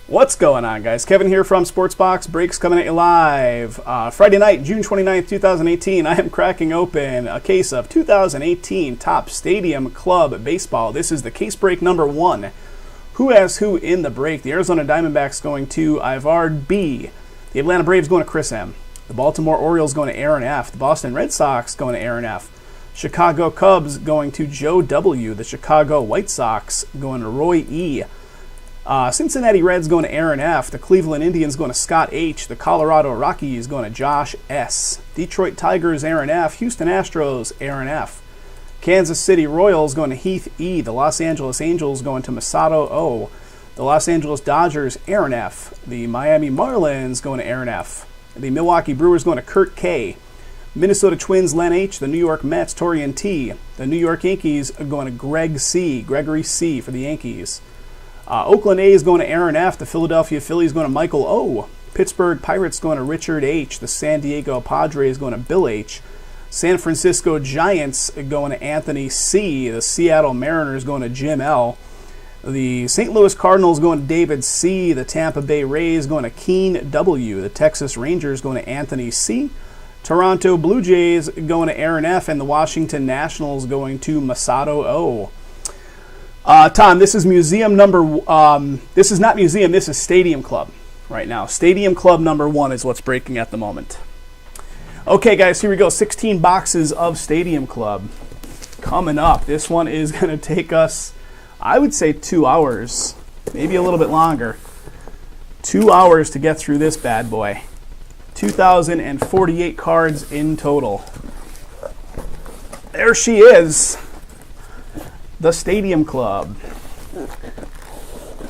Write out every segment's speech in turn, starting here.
What's going on, guys? Kevin here from SportsBox Breaks coming at you live. Friday night, June 29th, 2018. I am cracking open a case of 2018 Topps Stadium Club Baseball. This is the case break number 1. Who has who in the break? The Arizona Diamondbacks going to Ivard B. The Atlanta Braves going to Chris M. The Baltimore Orioles going to Aaron F. The Boston Red Sox going to Aaron F. Chicago Cubs going to Joe W. The Chicago White Sox going to Roy E. Cincinnati Reds going to Aaron F. The Cleveland Indians going to Scott H. The Colorado Rockies going to Josh S. Detroit Tigers Aaron F. Houston Astros Aaron F. Kansas City Royals going to Heath E. The Los Angeles Angels going to Masato O. The Los Angeles Dodgers Aaron F. The Miami Marlins going to Aaron F. The Milwaukee Brewers going to Kurt K. Minnesota Twins Len H. The New York Mets Torian T. The New York Yankees going to Greg C. Gregory C. for the Yankees. Oakland A's going to Aaron F. The Philadelphia Phillies going to Michael O. Pittsburgh Pirates going to Richard H. The San Diego Padres going to Bill H. San Francisco Giants going to Anthony C. The Seattle Mariners going to Jim L. The St. Louis Cardinals going to David C. The Tampa Bay Rays going to Keen W. The Texas Rangers going to Anthony C. Toronto Blue Jays going to Aaron F. And the Washington Nationals going to Masato O. Tom, this is museum number, this is not museum, this is Stadium Club right now. Stadium Club number 1 is what's breaking at the moment. Okay, guys, here we go. 16 boxes of Stadium Club coming up. This one is going to take us, I would say, 2 hours, maybe a little bit longer. 2 hours to get through this bad boy. 2,048 cards in total. There she is. The Stadium Club.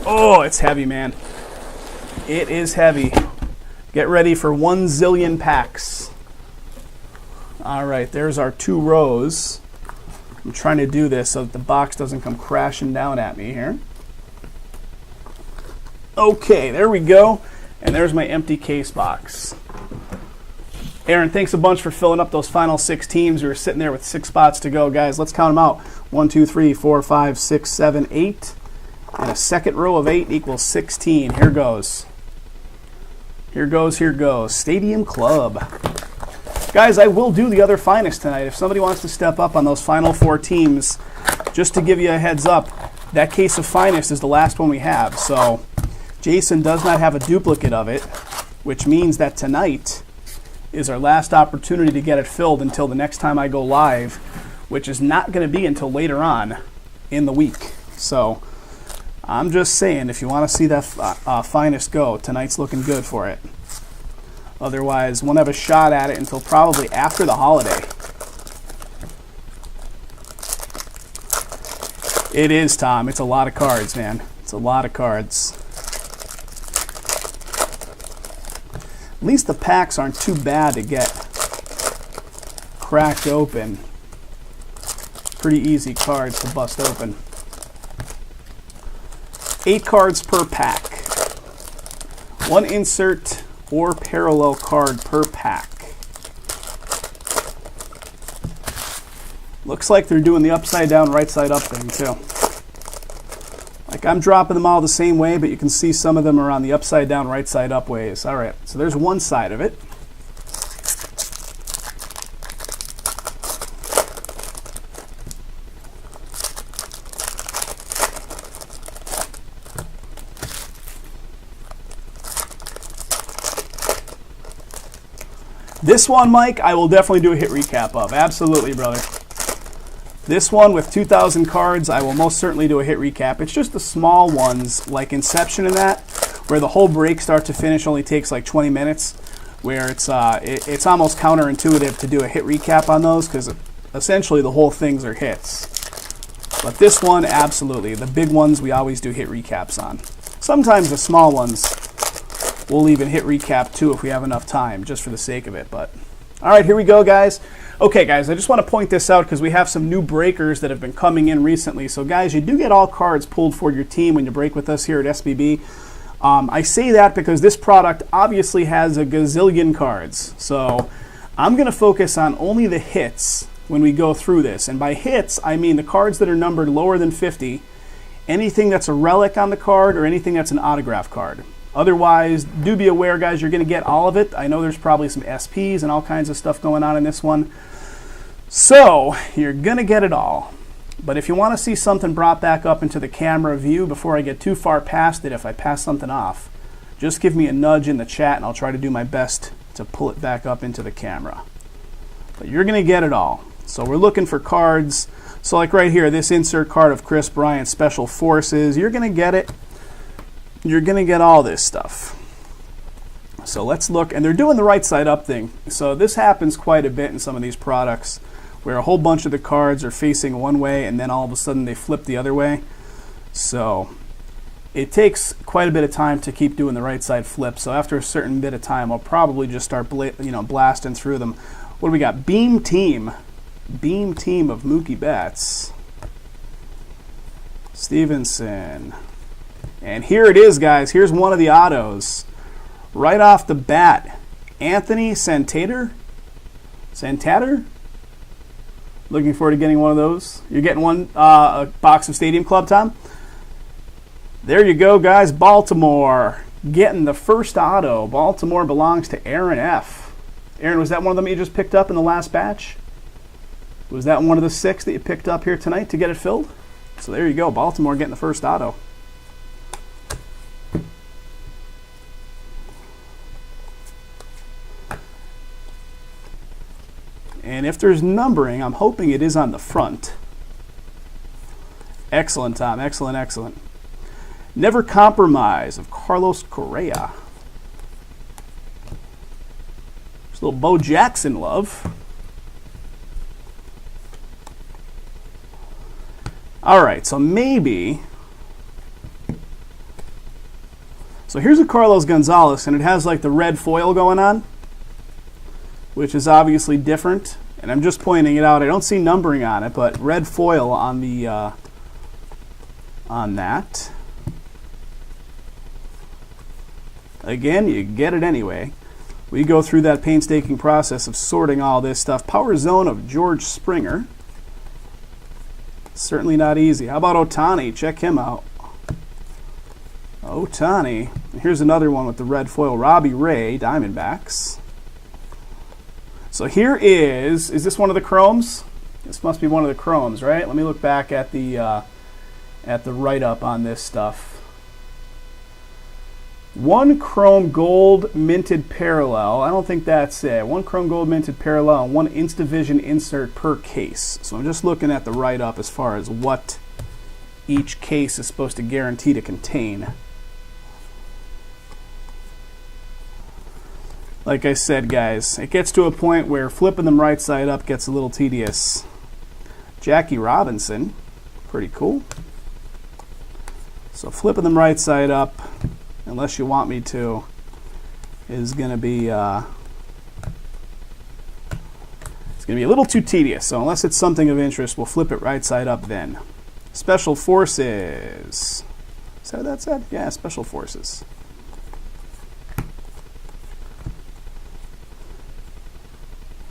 Oh, it's heavy, man. It is heavy. Get ready for 1 zillion packs. All right, there's our 2 rows. I'm trying to do this so that the box doesn't come crashing down at me here. Okay, there we go. And there's my empty case box. Aaron, thanks a bunch for filling up those final 6 teams. We were sitting there with 6 spots to go. Guys, let's count them out. 1, 2, 3, 4, 5, 6, 7, 8. And a second row of 8 equals 16. Here goes. Here goes, here goes. Stadium Club. Guys, I will do the other finest tonight. If somebody wants to step up on those final 4 teams, just to give you a heads up, that case of finest is the last one we have. So Jason does not have a duplicate of it, which means that tonight is our last opportunity to get it filled until the next time I go live, which is not going to be until later on in the week. So I'm just saying, if you want to see that finest go, tonight's looking good for it. Otherwise, won't have a shot at it until probably after the holiday. It is, Tom. It's a lot of cards, man. It's a lot of cards. At least the packs aren't too bad to get cracked open. Pretty easy cards to bust open. 8 cards per pack. 1 insert or parallel card per pack. Looks like they're doing the upside down, right side up thing too. Like, I'm dropping them all the same way, but you can see some of them are on the upside down, right side up ways. All right, so there's one side of it. This one, Mike, I will definitely do a hit recap of. Absolutely, brother. This one with 2,000 cards, I will most certainly do a hit recap. It's just the small ones, like Inception and that, where the whole break start to finish only takes like 20 minutes, where it's almost counterintuitive to do a hit recap on those, because essentially the whole things are hits. But this one, absolutely. The big ones we always do hit recaps on. Sometimes the small ones we'll even hit recap too if we have enough time, just for the sake of it. But all right, here we go, guys. Okay, guys, I just want to point this out because we have some new breakers that have been coming in recently. So, guys, you do get all cards pulled for your team when you break with us here at SBB. I say that because this product obviously has a gazillion cards. So I'm going to focus on only the hits when we go through this. And by hits, I mean the cards that are numbered lower than 50 anything that's a relic on the card or anything that's an autograph card. Otherwise, do be aware, guys, you're going to get all of it. I know there's probably some SPs and all kinds of stuff going on in this one. So, you're going to get it all. But if you want to see something brought back up into the camera view before I get too far past it, if I pass something off, just give me a nudge in the chat and I'll try to do my best to pull it back up into the camera. But you're going to get it all. So we're looking for cards. So like right here, this insert card of Chris Bryant Special Forces, you're going to get it. You're going to get all this stuff. So let's look, and they're doing the right side up thing. So this happens quite a bit in some of these products where a whole bunch of the cards are facing one way and then all of a sudden they flip the other way. So it takes quite a bit of time to keep doing the right side flip. So after a certain bit of time, I'll probably just start blasting through them. What do we got? Beam Team of Mookie Betts. Stevenson. And here it is, guys. Here's one of the autos. Right off the bat, Anthony Santander? Looking forward to getting one of those. You're getting one a box of Stadium Club, Tom? There you go, guys. Baltimore getting the first auto. Baltimore belongs to Aaron F. Aaron, was that one of them you just picked up in the last batch? Was that one of the 6 that you picked up here tonight to get it filled? So there you go. Baltimore getting the first auto. And if there's numbering, I'm hoping it is on the front. Excellent, Tom. Excellent, excellent. Never Compromise of Carlos Correa. There's a little Bo Jackson love. All right, so maybe. So here's a Carlos Gonzalez, and it has like the red foil going on, which is obviously different. And I'm just pointing it out. I don't see numbering on it, but red foil on the on that. Again, you get it anyway. We go through that painstaking process of sorting all this stuff. Power Zone of George Springer. Certainly not easy. How about Ohtani? Check him out. Ohtani. Here's another one with the red foil. Robbie Ray, Diamondbacks. So here is this one of the chromes? This must be one of the chromes, right? Let me look back at the write-up on this stuff. One chrome gold minted parallel. I don't think that's it. One chrome gold minted parallel and one Instavision insert per case. So I'm just looking at the write-up as far as what each case is supposed to guarantee to contain. Like I said, guys, it gets to a point where flipping them right side up gets a little tedious. Jackie Robinson, pretty cool. So flipping them right side up, unless you want me to, is going to be it's going to be a little too tedious. So unless it's something of interest, we'll flip it right side up then. Special Forces. Is that what that said? Yeah, Special Forces.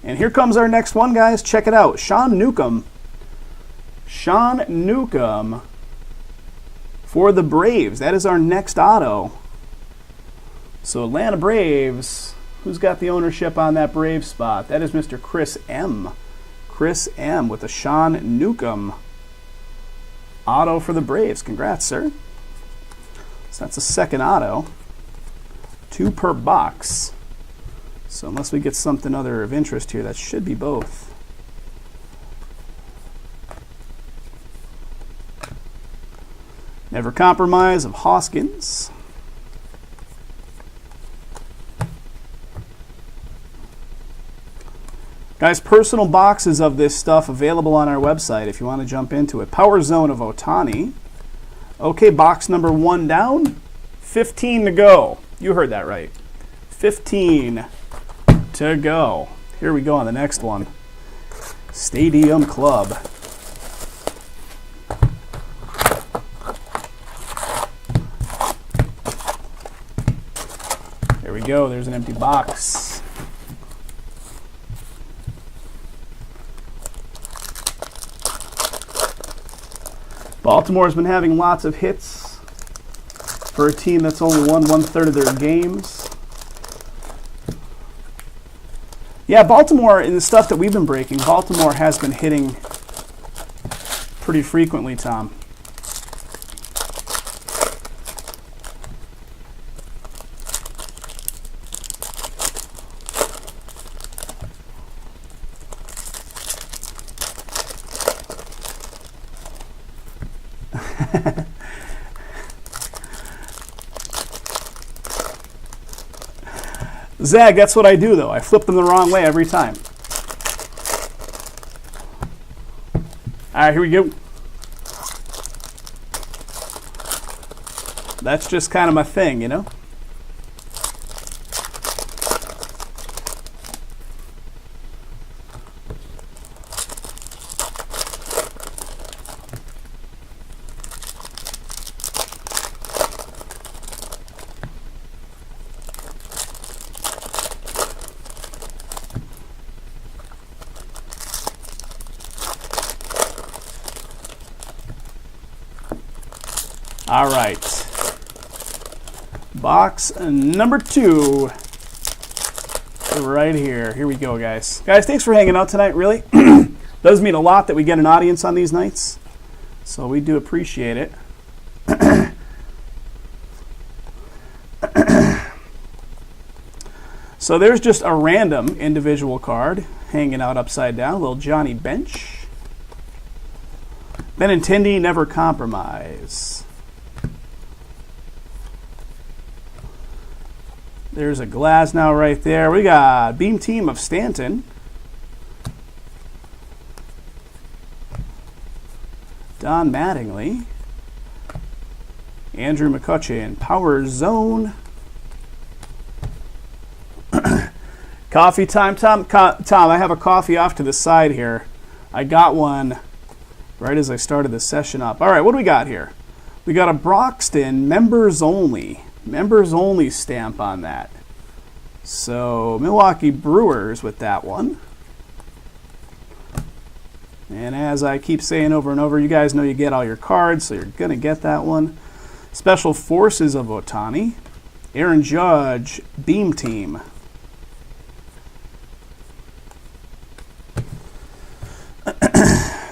And here comes our next one, guys. Check it out. Sean Newcomb. Sean Newcomb for the Braves. That is our next auto. So Atlanta Braves. Who's got the ownership on that Braves spot? That is Mr. Chris M. Chris M. with the Sean Newcomb auto for the Braves. Congrats, sir. So that's a second auto. 2 per box. So unless we get something other of interest here, that should be both. Never Compromise of Hoskins. Guys, personal boxes of this stuff available on our website if you want to jump into it. Power Zone of Ohtani. Okay, box number 1 down. 15 to go. You heard that right. 15 to go. Here we go on the next one. Stadium Club. There we go. There's an empty box. Baltimore's been having lots of hits for a team that's only won 1/3 of their games. Yeah, Baltimore, in the stuff that we've been breaking, Baltimore has been hitting pretty frequently, Tom. Zag, that's what I do, though. I flip them the wrong way every time. All right, here we go. That's just kind of my thing, you know? All right, box number 2, right here. Here we go, guys. Guys, thanks for hanging out tonight, really. Does mean a lot that we get an audience on these nights, so we do appreciate it. So there's just a random individual card hanging out upside down, little Johnny Bench. Benintendi, never compromise. There's a Glasnow right there. We got Beam Team of Stanton. Don Mattingly. Andrew McCutcheon, Power Zone. Coffee time, Tom. Tom, I have a coffee off to the side here. I got one right as I started the session up. All right, what do we got here? We got a Broxton members only stamp on that. So Milwaukee Brewers with that one. And as I keep saying over and over, you guys know you get all your cards, so you're going to get that one. Special Forces of Ohtani. Aaron Judge, Beam Team.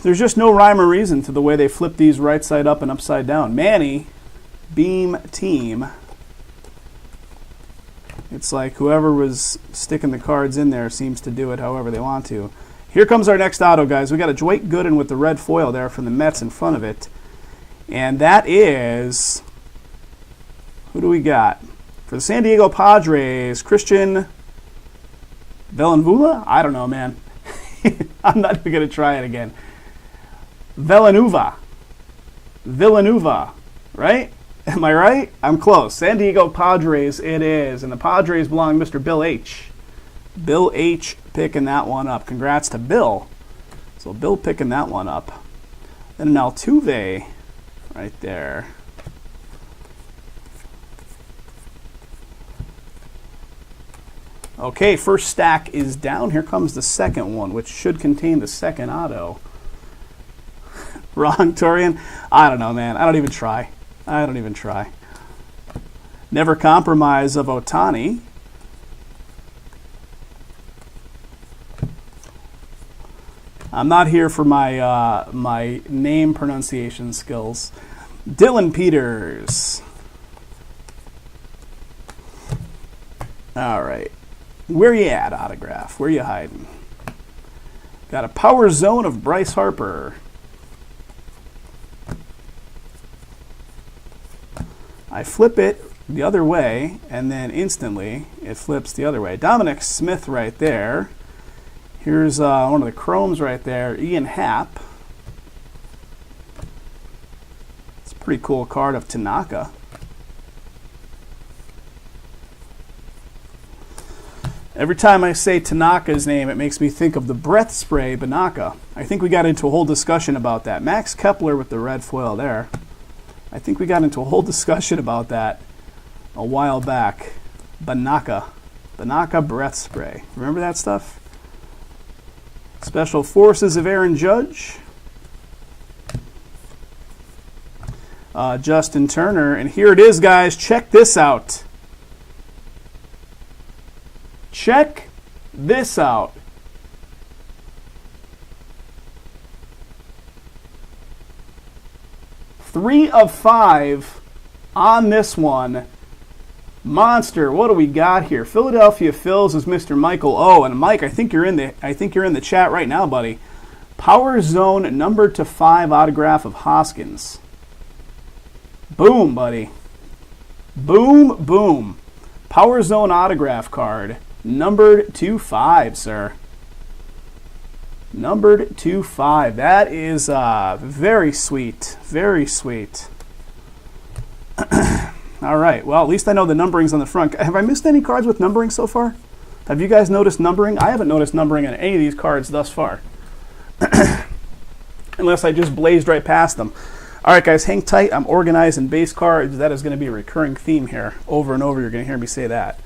There's just no rhyme or reason to the way they flip these right side up and upside down. Manny, Beam Team. It's like whoever was sticking the cards in there seems to do it however they want to. Here comes our next auto, guys. We got a Dwight Gooden with the red foil there from the Mets in front of it. And that is, who do we got? For the San Diego Padres, Christian Villanueva? I don't know, man. I'm not even going to try it again. Villanueva, right? Am I right? I'm close. San Diego Padres it is. And the Padres belong to Mr. Bill H. Bill H picking that one up. Congrats to Bill. So Bill picking that one up. Then an Altuve right there. Okay, first stack is down. Here comes the second one, which should contain the second auto. Wrong, Torian? I don't know, man. I don't even try. Never Compromise of Ohtani. I'm not here for my my name pronunciation skills. Dylan Peters. All right. Where you at, autograph? Where you hiding? Got a Power Zone of Bryce Harper. I flip it the other way, and then instantly it flips the other way. Dominic Smith right there. Here's one of the chromes right there. Ian Happ. It's a pretty cool card of Tanaka. Every time I say Tanaka's name, it makes me think of the breath spray Banaka. I think we got into a whole discussion about that. Max Kepler with the red foil there. I think we got into a whole discussion about that a while back. Banaka breath spray. Remember that stuff? Special Forces of Aaron Judge. Justin Turner. And here it is, guys. Check this out. Check this out. Three of 5 on this one. Monster. What do we got here? Philadelphia Phils is Mr. Michael O. And Mike, I think you're in the chat right now, buddy. Power Zone numbered to 5 autograph of Hoskins. Boom, buddy. Boom, boom. Power Zone autograph card numbered to 5, sir. Numbered to 5. That is very sweet. Very sweet. All right. Well, at least I know the numbering's on the front. Have I missed any cards with numbering so far? Have you guys noticed numbering? I haven't noticed numbering on any of these cards thus far. Unless I just blazed right past them. All right, guys, hang tight. I'm organizing base cards. That is going to be a recurring theme here. Over and over, you're going to hear me say that.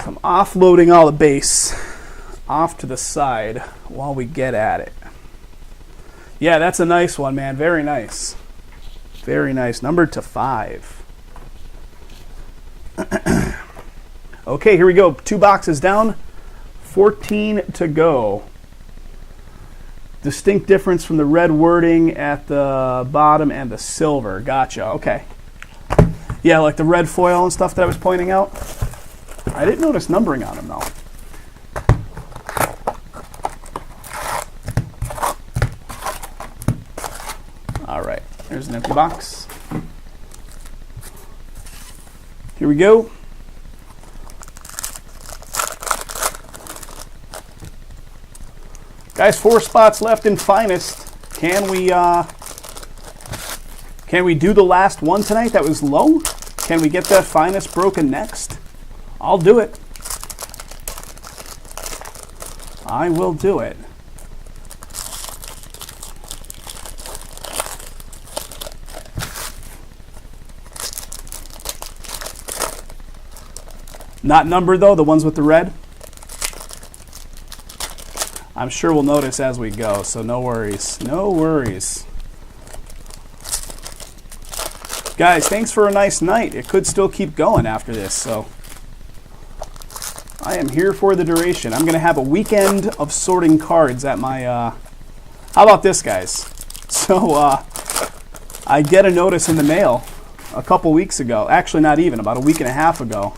So I'm offloading all the base off to the side while we get at it. Yeah, that's a nice one, man. Very nice. Very nice. Numbered to 5. Okay, here we go. 2 boxes down. 14 to go. Distinct difference from the red wording at the bottom and the silver. Gotcha. Okay. Yeah, like the red foil and stuff that I was pointing out. I didn't notice numbering on them, though. All right. There's an empty box. Here we go. Guys, 4 spots left in Finest. Can we do the last one tonight that was low? Can we get that Finest broken next? I'll do it. I will do it. Not numbered, though, the ones with the red? I'm sure we'll notice as we go, so no worries. No worries. Guys, thanks for a nice night. It could still keep going after this, so I am here for the duration. I'm going to have a weekend of sorting cards at my... How about this, guys? So, I get a notice in the mail a couple weeks ago. Actually, not even. About a week and a half ago.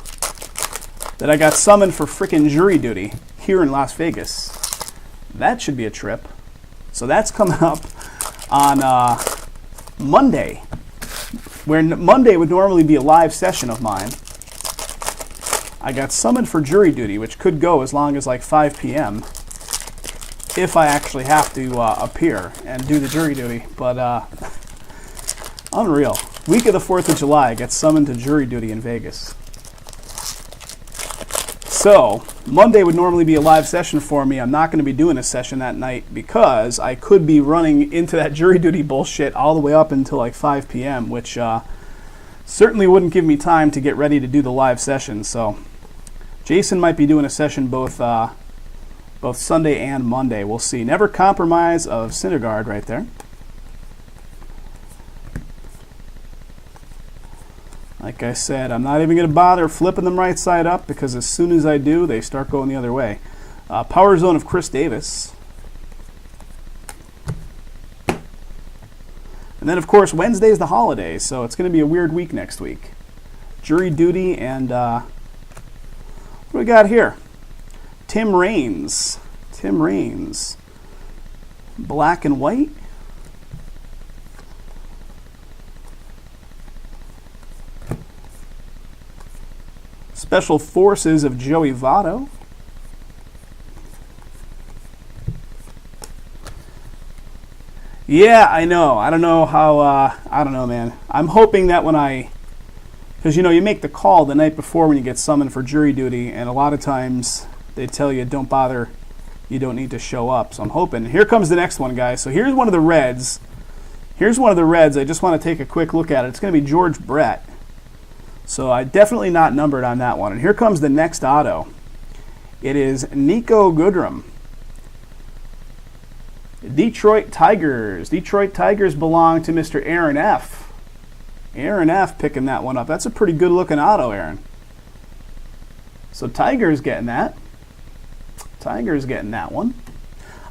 That I got summoned for frickin' jury duty here in Las Vegas. That should be a trip. So that's coming up on Monday, where Monday would normally be a live session of mine. I got summoned for jury duty, which could go as long as like 5 p.m. if I actually have to appear and do the jury duty. But unreal. Week of the 4th of July, I get summoned to jury duty in Vegas. So, Monday would normally be a live session for me. I'm not going to be doing a session that night because I could be running into that jury duty bullshit all the way up until like 5 p.m., which certainly wouldn't give me time to get ready to do the live session. So, Jason might be doing a session both Sunday and Monday. We'll see. Never Compromise of Syndergaard right there. Like I said, I'm not even going to bother flipping them right side up because as soon as I do, they start going the other way. Power Zone of Chris Davis. And then, of course, Wednesday's the holiday, so it's going to be a weird week next week. Jury duty and what do we got here? Tim Raines. Tim Raines. Black and white. Special Forces of Joey Votto. Yeah, I know. I don't know how, I don't know, man. I'm hoping that when because, you know, you make the call the night before when you get summoned for jury duty, and a lot of times they tell you, don't bother, you don't need to show up. So I'm hoping. Here comes the next one, guys. So here's one of the Reds. Here's one of the Reds. I just want to take a quick look at it. It's going to be George Brett. So I definitely not numbered on that one. And here comes the next auto. It is Nico Goodrum. Detroit Tigers. Detroit Tigers belong to Mr. Aaron F. Aaron F. picking that one up. That's a pretty good looking auto, Aaron. So Tiger's getting that. Tiger's getting that one.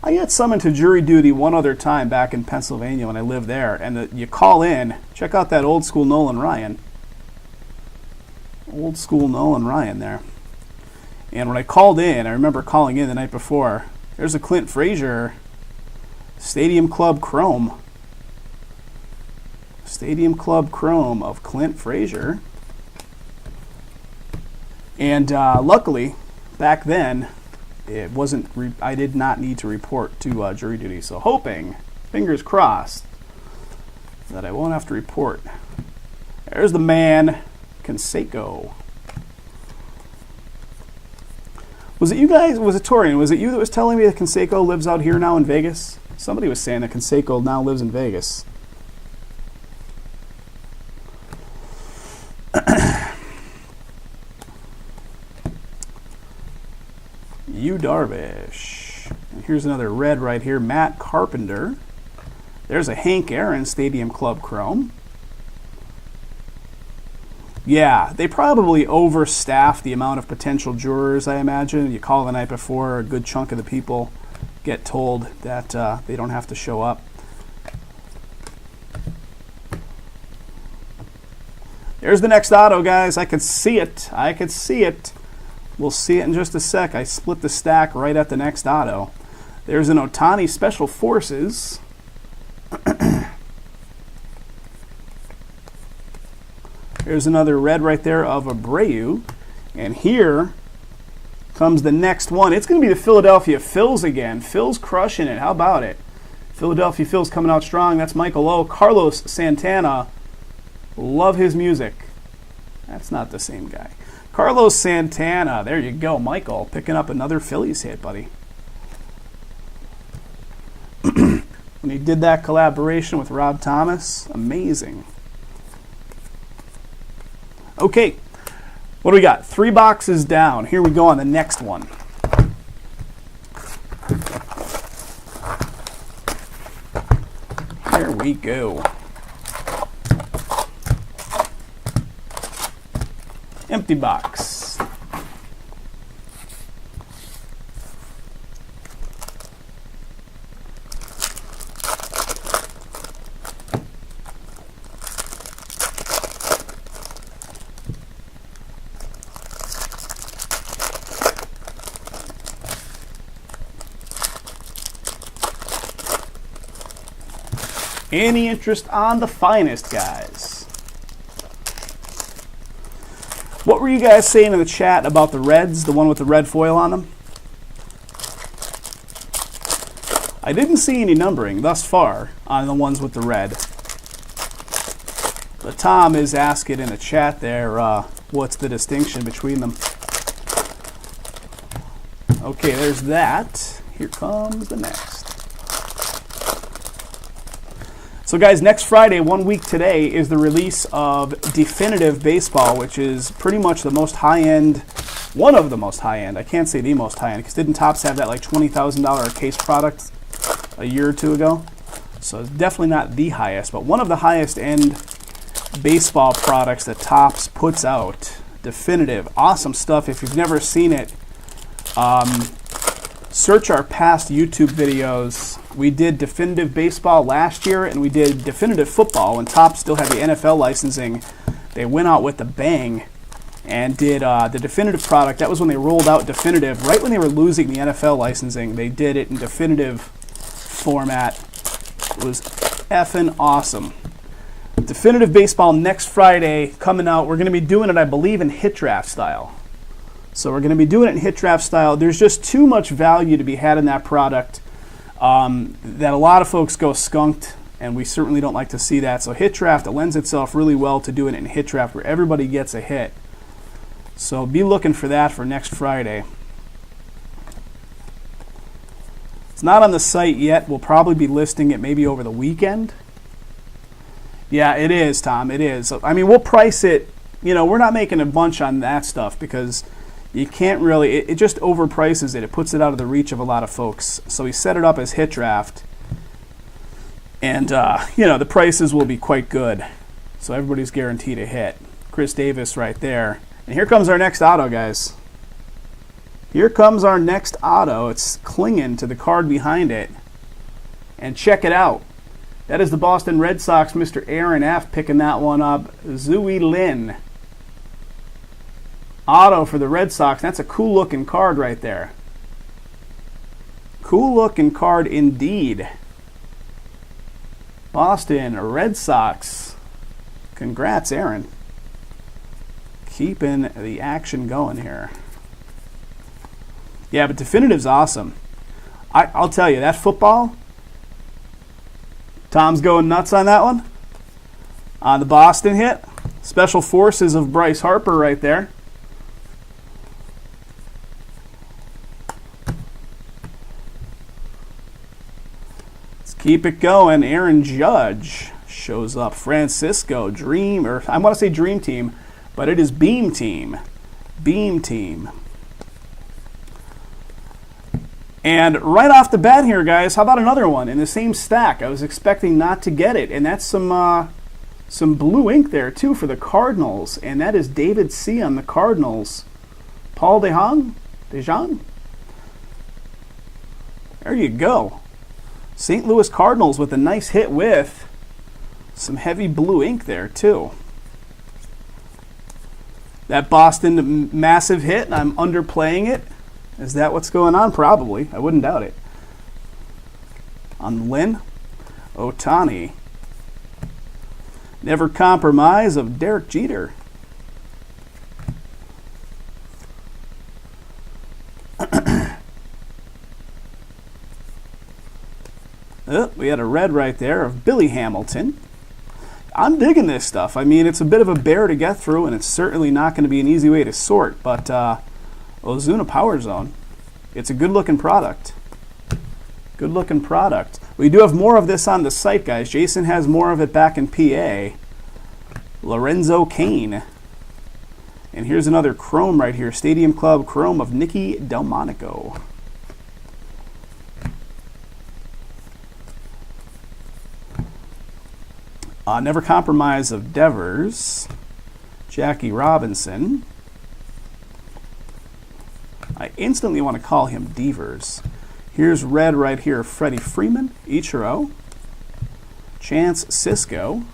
I got summoned to jury duty one other time back in Pennsylvania when I lived there. And you call in. Check out that old school Nolan Ryan. Old school Nolan Ryan there. And when I called in, I remember calling in the night before. There's a Clint Frazier Stadium Club Chrome. Stadium Club Chrome of Clint Frazier. And luckily, back then, it wasn't. I did not need to report to jury duty. So hoping, fingers crossed, that I won't have to report. There's the man, Canseco. Was it you guys? Was it Torian? Was it you that was telling me that Canseco lives out here now in Vegas? Somebody was saying that Canseco now lives in Vegas. You Darvish. And here's another red right here. Matt Carpenter. There's a Hank Aaron Stadium Club Chrome. Yeah, they probably overstaff the amount of potential jurors, I imagine. You call the night before, a good chunk of the people get told that they don't have to show up. There's the next auto, guys. I could see it. I could see it. We'll see it in just a sec. I split the stack right at the next auto. There's an Ohtani Special Forces. There's another red right there of Abreu. And here comes the next one. It's going to be the Philadelphia Phils again. Phil's crushing it. How about it? Philadelphia Phils coming out strong. That's Michael O. Carlos Santana. Love his music. That's not the same guy. Carlos Santana. There you go, Michael. Picking up another Phillies hit, buddy. When he did that collaboration with Rob Thomas, amazing. Okay, what do we got? 3 boxes down. Here we go on the next one. Here we go. Empty box. Any interest on the finest, guys? What were you guys saying in the chat about the Reds, the one with the red foil on them? I didn't see any numbering thus far on the ones with the red. But Tom is asking in the chat there, what's the distinction between them? Okay, there's that. Here comes the next. So guys, next Friday, 1 week today, is the release of Definitive Baseball, which is pretty much the most high-end, one of the most high-end. I can't say the most high-end, because didn't Topps have that like $20,000 case product a year or two ago? So it's definitely not the highest, but one of the highest-end baseball products that Topps puts out. Definitive, awesome stuff. If you've never seen it, search our past YouTube videos. We did Definitive Baseball last year, and we did Definitive Football when Topps still had the NFL licensing. They went out with a bang and did the Definitive product. That was when they rolled out Definitive. Right when they were losing the NFL licensing, they did it in Definitive format. It was effing awesome. Definitive Baseball next Friday coming out. We're going to be doing it, I believe, in hit draft style. So we're going to be doing it in hit draft style. There's just too much value to be had in that product that a lot of folks go skunked, and we certainly don't like to see that. So hit draft, it lends itself really well to doing it in hit draft where everybody gets a hit. So be looking for that for next Friday. It's not on the site yet. We'll probably be listing it maybe over the weekend. Yeah, it is, Tom. It is. I mean, we'll price it. You know, we're not making a bunch on that stuff because you can't really, it just overprices it. It puts it out of the reach of a lot of folks. So we set it up as hit draft. And, you know, the prices will be quite good. So everybody's guaranteed a hit. Chris Davis right there. And here comes our next auto, guys. Here comes our next auto. It's clinging to the card behind it. And check it out. That is the Boston Red Sox, Mr. Aaron F. picking that one up. Zui Lin. Auto for the Red Sox. That's a cool looking card right there. Cool looking card indeed. Boston Red Sox. Congrats, Aaron. Keeping the action going here. Yeah, but Definitive's awesome. I'll tell you, that football, Tom's going nuts on that one. On the Boston hit. Special Forces of Bryce Harper right there. Let's keep it going. Aaron Judge shows up. Francisco, Dream, or I want to say Dream Team, but it is Beam Team. Beam Team. And right off the bat here, guys, how about another one in the same stack? I was expecting not to get it, and that's some blue ink there, too, for the Cardinals. And that is David C. on the Cardinals. Paul DeJong? There you go. St. Louis Cardinals with a nice hit with some heavy blue ink there, too. That Boston massive hit, and I'm underplaying it. Is that what's going on? Probably. I wouldn't doubt it. On Lynn. Otani. Never Compromise of Derek Jeter. Oh, we had a red right there of Billy Hamilton. I'm digging this stuff. I mean, it's a bit of a bear to get through, and it's certainly not going to be an easy way to sort, but Ozuna Power Zone. It's a good-looking product. Good-looking product. We do have more of this on the site, guys. Jason has more of it back in PA. Lorenzo Cain. And here's another Chrome right here. Stadium Club Chrome of Nicky Delmonico. Never Compromise of Devers. Jackie Robinson. I instantly want to call him Devers. Here's red right here. Freddie Freeman. Ichiro. Chance Sisco.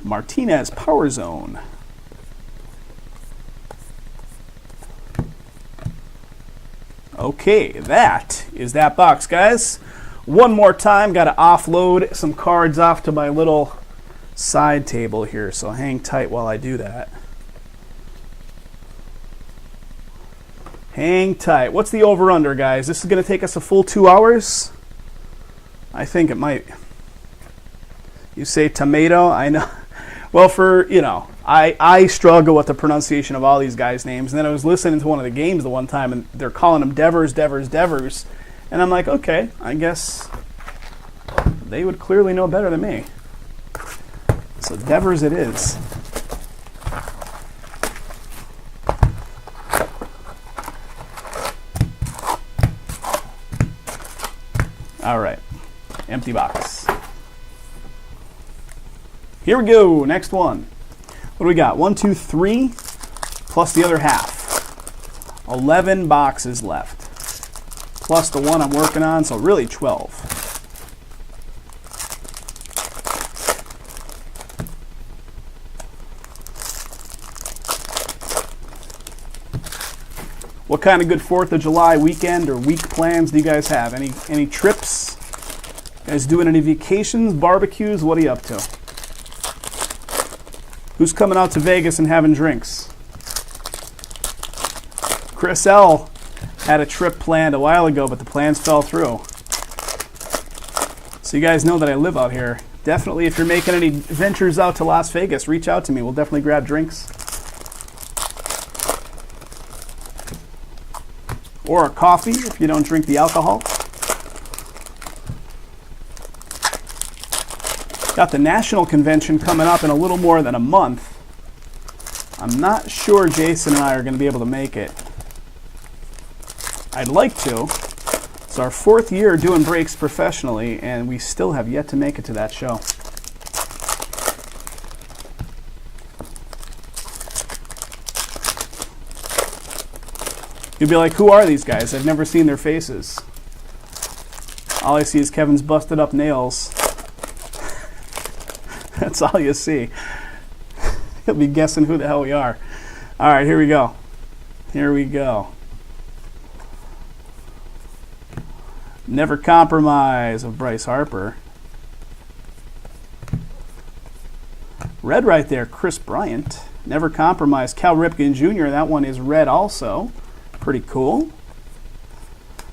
Martinez Power Zone. Okay, that is that box, guys. One more time, got to offload some cards off to my little side table here, so hang tight while I do that. Hang tight. What's the over-under, guys? This is going to take us a full 2 hours? I think it might. You say tomato? I know. Well, I struggle with the pronunciation of all these guys' names, and then I was listening to one of the games the one time, and they're calling them Devers, and I'm like, okay, I guess they would clearly know better than me. So Devers it is. All right, empty box. Here we go, next one. What do we got? 1, 2, 3, plus the other half. 11 boxes left. Plus the one I'm working on, so really 12. What kind of good 4th of July weekend or week plans do you guys have? Any trips? You guys doing any vacations, barbecues? What are you up to? Who's coming out to Vegas and having drinks? Chris L. had a trip planned a while ago, but the plans fell through. So you guys know that I live out here. Definitely, if you're making any ventures out to Las Vegas, reach out to me. We'll definitely grab drinks. Or a coffee if you don't drink the alcohol. Got the national convention coming up in a little more than a month. I'm not sure Jason and I are going to be able to make it. I'd like to. It's our 4th year doing breaks professionally, and we still have yet to make it to that show. You'll be like, who are these guys? I've never seen their faces. All I see is Kevin's busted up nails. That's all you see. You'll be guessing who the hell we are. All right, here we go. Here we go. Never Compromise of Bryce Harper. Red right there, Chris Bryant. Never Compromise, Cal Ripken Jr. That one is red also. Pretty cool.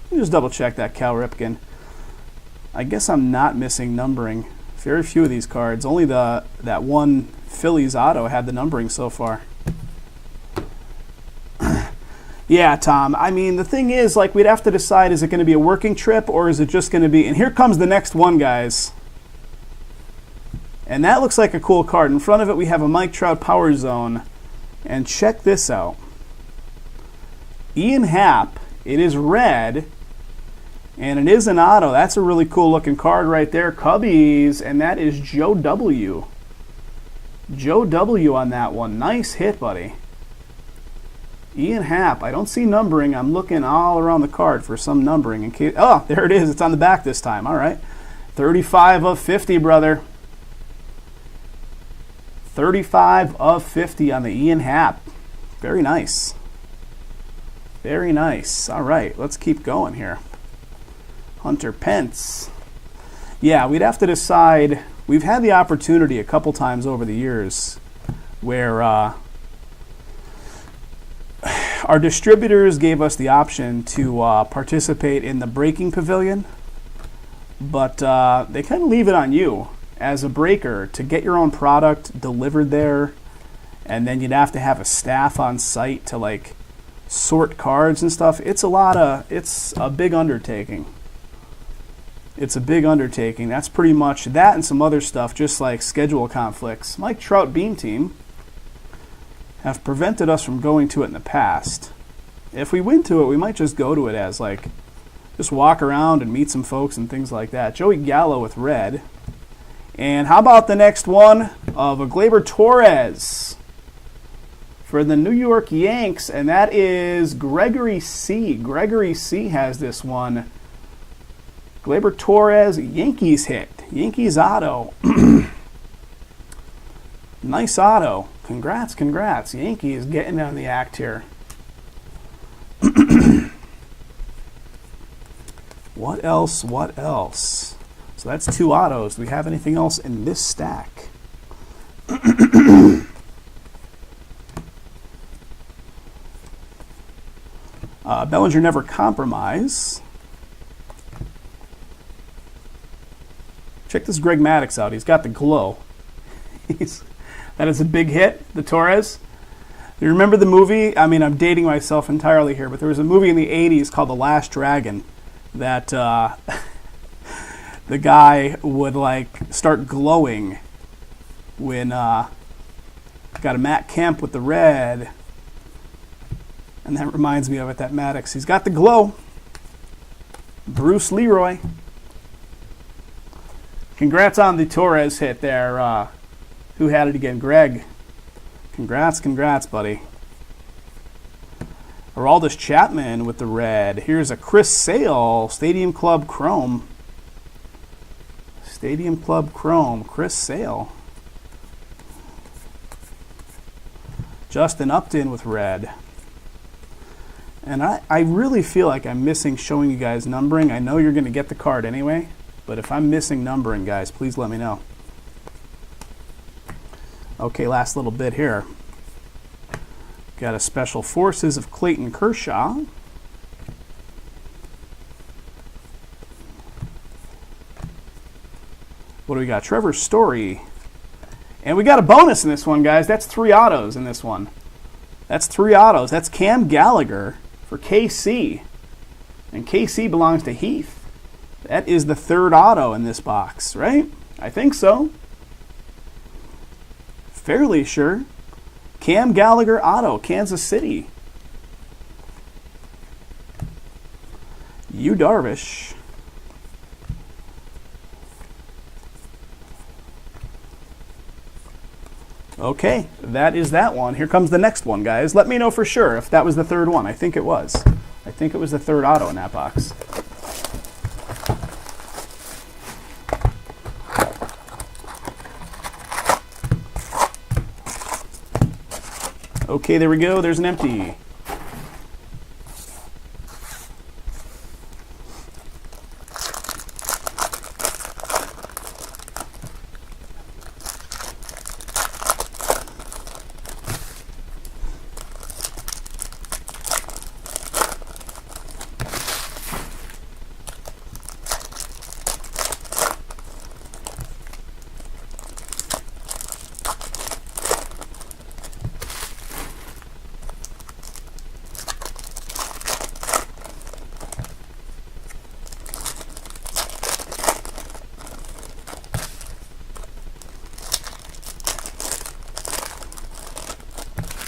Let me just double check that Cal Ripken. I guess I'm not missing numbering. Very few of these cards. Only that one Phillies auto had the numbering so far. Yeah, Tom. I mean, the thing is, like, we'd have to decide, is it going to be a working trip or is it just going to be... And here comes the next one, guys. And that looks like a cool card. In front of it, we have a Mike Trout Power Zone. And check this out. Ian Happ. It is red. And it is an auto. That's a really cool looking card right there. Cubbies. And that is Joe W. Joe W on that one. Nice hit, buddy. Ian Happ. I don't see numbering. I'm looking all around the card for some numbering in case. Oh, there it is. It's on the back this time. All right. 35 of 50, brother. 35 of 50 on the Ian Happ. Very nice. Very nice. All right. Let's keep going here. Hunter Pence. Yeah, we'd have to decide. We've had the opportunity a couple times over the years where our distributors gave us the option to participate in the breaking pavilion, but they kind of leave it on you as a breaker to get your own product delivered there, and then you'd have to have a staff on site to like sort cards and stuff. It's a big undertaking. It's a big undertaking. That's pretty much that and some other stuff, just like schedule conflicts. Mike Trout Beam Team have prevented us from going to it in the past. If we went to it, we might just go to it as like, just walk around and meet some folks and things like that. Joey Gallo with red. And how about the next one of a Gleyber Torres for the New York Yanks, and that is Gregory C. Gregory C has this one. Gleyber Torres, Yankees hit. Yankees auto. Nice auto. Congrats, congrats. Yankees getting on the act here. What else? What else? So that's 2 autos. Do we have anything else in this stack? Bellinger Never Compromise. Check this Greg Maddux out. He's got the glow. That is a big hit, the Torres. You remember the movie? I mean, I'm dating myself entirely here, but there was a movie in the 80s called The Last Dragon that the guy would like start glowing when got a Matt Kemp with the red. And that reminds me of it, that Maddux. He's got the glow. Bruce Leroy. Congrats on the Torres hit there. Who had it again? Greg. Congrats, congrats, buddy. Aroldis Chapman with the red. Here's a Chris Sale, Stadium Club Chrome. Stadium Club Chrome, Chris Sale. Justin Upton with red. And I really feel like I'm missing showing you guys numbering. I know you're going to get the card anyway, but if I'm missing numbering, guys, please let me know. Okay, last little bit here. Got a Special Forces of Clayton Kershaw. What do we got? Trevor Story. And we got a bonus in this one, guys. That's 3 autos in this one. That's 3 autos. That's Cam Gallagher for KC. And KC belongs to Heath. That is the 3rd auto in this box, right? I think so. Fairly sure. Cam Gallagher auto, Kansas City. Yu Darvish. Okay, that is that one. Here comes the next one, guys. Let me know for sure if that was the third one. I think it was. I think it was the third auto in that box. Okay, there we go. There's an empty.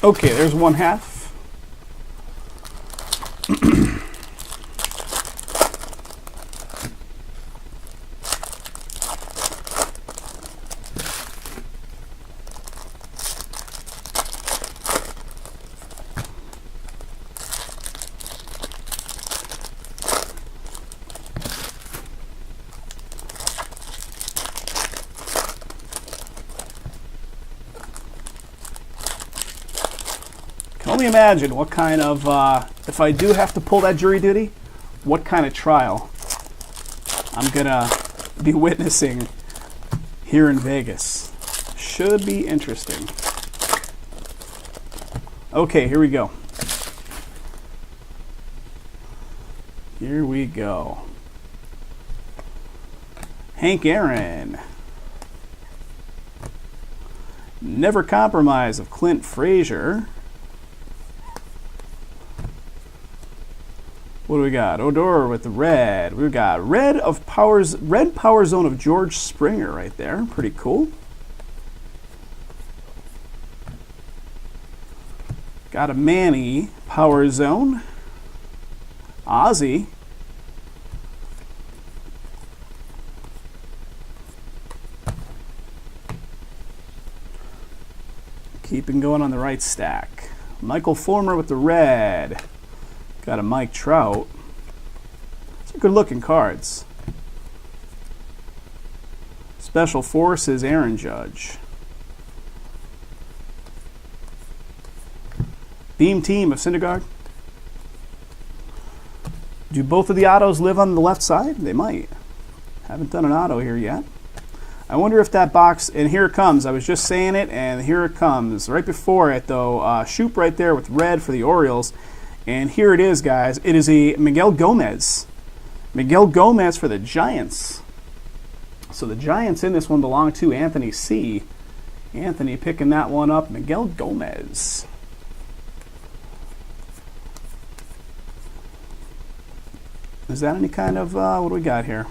Okay, there's one half. Can only imagine what kind of, if I do have to pull that jury duty, what kind of trial I'm going to be witnessing here in Vegas. Should be interesting. Okay, here we go. Here we go. Hank Aaron. Never Compromise of Clint Frazier. What do we got? Odor with the red. We've got red Power Zone of George Springer right there. Pretty cool. Got a Manny Power Zone. Ozzy. Keeping going on the right stack. Michael Fulmer with the red. Got a Mike Trout. Some good looking cards. Special Forces Aaron Judge. Beam Team of Syndergaard. Do both of the autos live on the left side? They might. Haven't done an auto here yet. I wonder if that box, and here it comes. I was just saying it, and here it comes. Right before it, though, Shoop right there with red for the Orioles. And here it is, guys. It is a Miguel Gomez. Miguel Gomez for the Giants. So the Giants in this one belong to Anthony C. Anthony picking that one up. Miguel Gomez. Is that any kind of, what do we got here?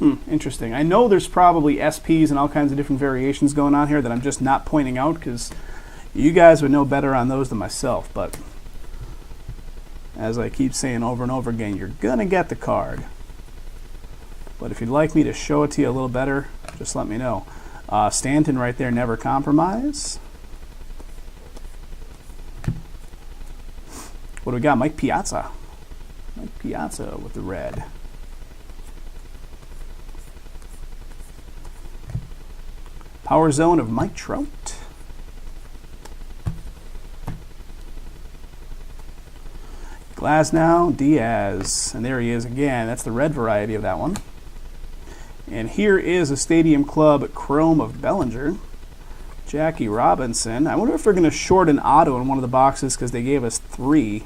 Interesting. I know there's probably SPs and all kinds of different variations going on here that I'm just not pointing out because you guys would know better on those than myself, but as I keep saying over and over again, you're going to get the card. But if you'd like me to show it to you a little better, just let me know. Stanton right there, Never Compromise. What do we got? Mike Piazza. Mike Piazza with the red. Power Zone of Mike Trout. Glasnow, Diaz, and there he is again. That's the red variety of that one. And here is a Stadium Club Chrome of Bellinger. Jackie Robinson. I wonder if they're going to short an auto in one of the boxes because they gave us 3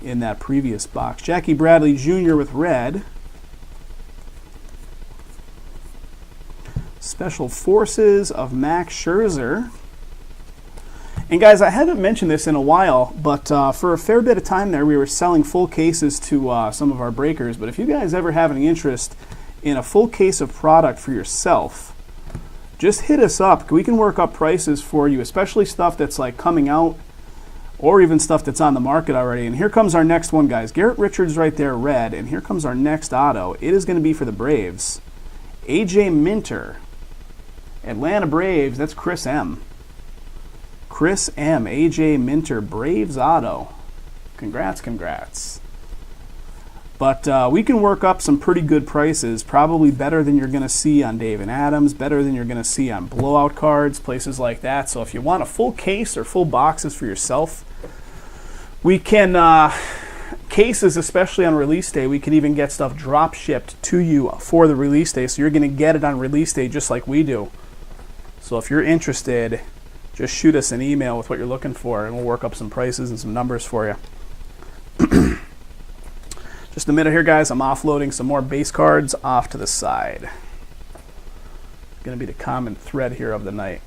in that previous box. Jackie Bradley Jr. with red. Special Forces of Max Scherzer. And guys, I haven't mentioned this in a while, but for a fair bit of time there, we were selling full cases to some of our breakers. But if you guys ever have any interest in a full case of product for yourself, just hit us up. We can work up prices for you, especially stuff that's like coming out or even stuff that's on the market already. And here comes our next one, guys. Garrett Richards right there, red. And here comes our next auto. It is going to be for the Braves. AJ Minter. Atlanta Braves. That's Chris M. Chris M. AJ Minter. Braves auto. Congrats, congrats. But we can work up some pretty good prices, probably better than you're going to see on Dave and Adams, better than you're going to see on blowout cards, places like that. So if you want a full case or full boxes for yourself, we can, cases, especially on release day, we can even get stuff drop shipped to you for the release day. So you're going to get it on release day just like we do. So if you're interested, just shoot us an email with what you're looking for, and we'll work up some prices and some numbers for you. Just a minute here, guys. I'm offloading some more base cards off to the side. Going to be the common thread here of the night.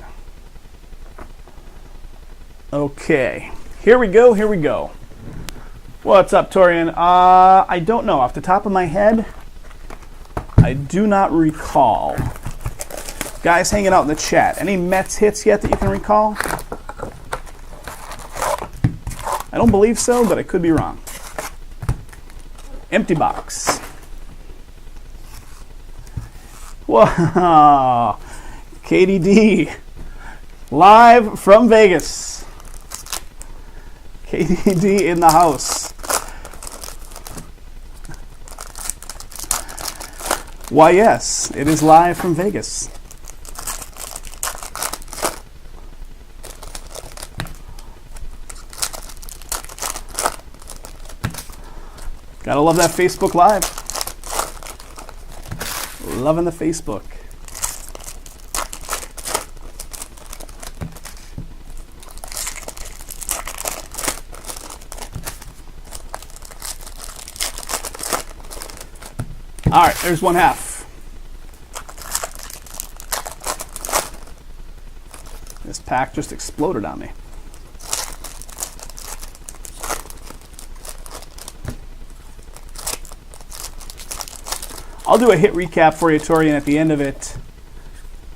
Okay, here we go, here we go. What's up, Torian? I don't know. Off the top of my head, I do not recall. Guys hanging out in the chat, any Mets hits yet that you can recall? I don't believe so, but I could be wrong. Empty box. Whoa. KDD. Live from Vegas. KDD in the house. Why, yes, it is live from Vegas. Gotta love that Facebook Live. Loving the Facebook. All right, there's one half. This pack just exploded on me. I'll do a hit recap for you, Tori, and at the end of it,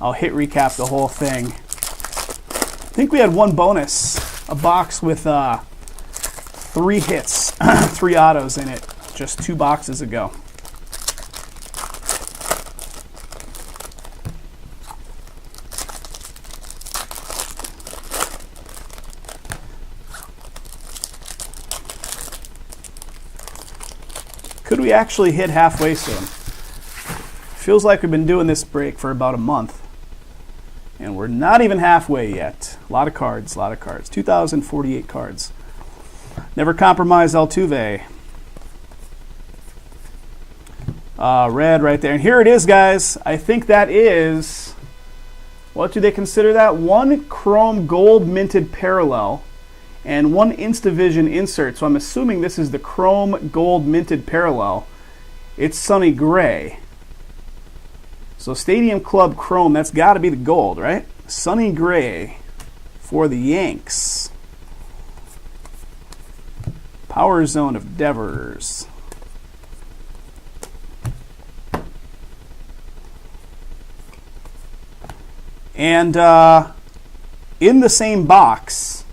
I'll hit recap the whole thing. I think we had one bonus, a box with 3 hits, 3 autos in it, just 2 boxes ago. Could we actually hit halfway soon? Feels like we've been doing this break for about a month, and we're not even halfway yet. A lot of cards, a lot of cards. 2,048 cards. Never compromise Altuve. Red right there. And here it is, guys. I think that is, what do they consider that? 1 chrome gold minted parallel and 1 Instavision insert. So I'm assuming this is the chrome gold minted parallel. It's Sonny Gray. So Stadium Club Chrome, that's got to be the gold, right? Sonny Gray for the Yanks. Power Zone of Devers. And in the same box,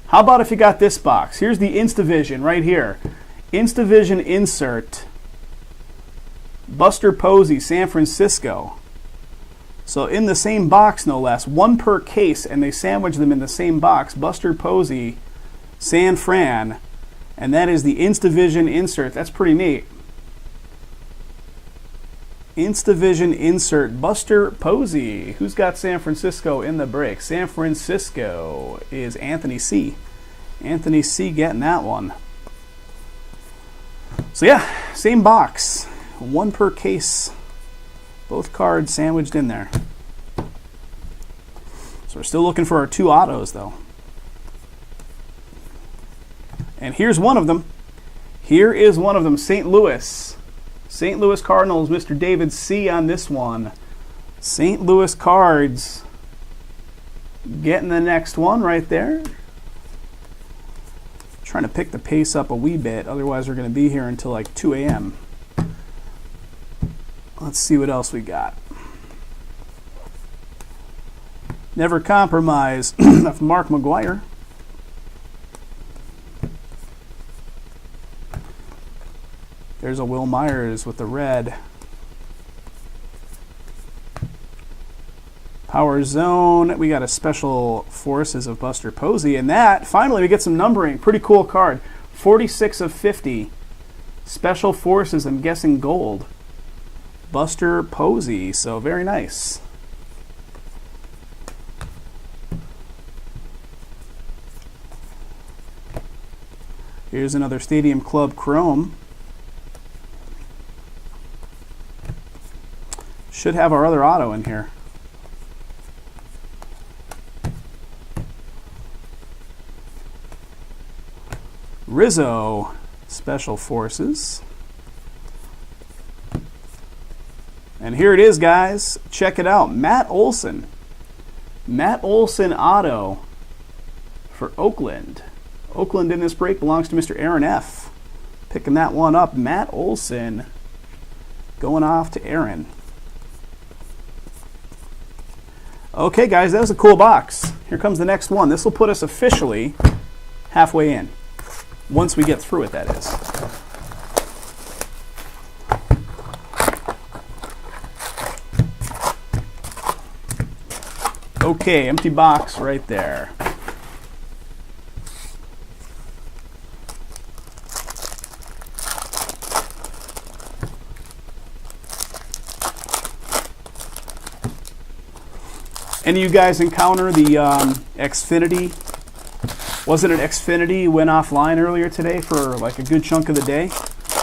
how about if you got this box? Here's the Instavision right here. Instavision insert. Buster Posey, San Francisco. So in the same box, no less. 1 per case, and they sandwich them in the same box. Buster Posey, San Fran. And that is the Instavision insert. That's pretty neat. Instavision insert, Buster Posey. Who's got San Francisco in the break? San Francisco is Anthony C. Anthony C getting that one. So yeah, same box. 1 per case. Both cards sandwiched in there. So we're still looking for our 2 autos, though. And here's one of them. Here is one of them, St. Louis. St. Louis Cardinals, Mr. David C. on this one. St. Louis Cards getting the next one right there. Trying to pick the pace up a wee bit, otherwise we're going to be here until like 2 a.m. Let's see what else we got. Never compromise of Mark McGuire. There's a Will Myers with the red. Power Zone, we got a Special Forces of Buster Posey. And that, finally, we get some numbering. Pretty cool card. 46 of 50. Special Forces, I'm guessing gold. Buster Posey, so very nice. Here's another Stadium Club Chrome. Should have our other auto in here. Rizzo, Special Forces. And here it is, guys. Check it out. Matt Olson. Matt Olson auto for Oakland. Oakland in this break belongs to Mr. Aaron F. Picking that one up. Matt Olson going off to Aaron. Okay, guys, that was a cool box. Here comes the next one. This will put us officially halfway in. Once we get through it, that is. Okay, empty box right there. Any of you guys encounter the Xfinity? Wasn't it Xfinity went offline earlier today for like a good chunk of the day?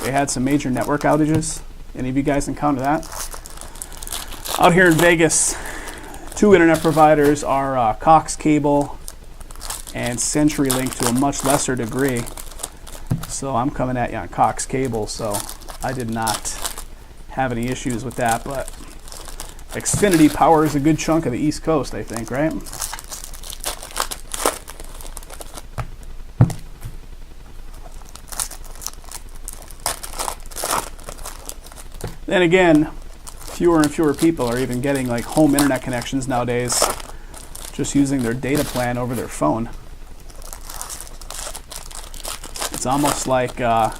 They had some major network outages. Any of you guys encounter that? Out here in Vegas, two internet providers are Cox Cable and CenturyLink to a much lesser degree. So I'm coming at you on Cox Cable, so I did not have any issues with that, but Xfinity powers a good chunk of the East Coast, I think, right? Then again, fewer and fewer people are even getting like home internet connections nowadays, just using their data plan over their phone. It's almost like the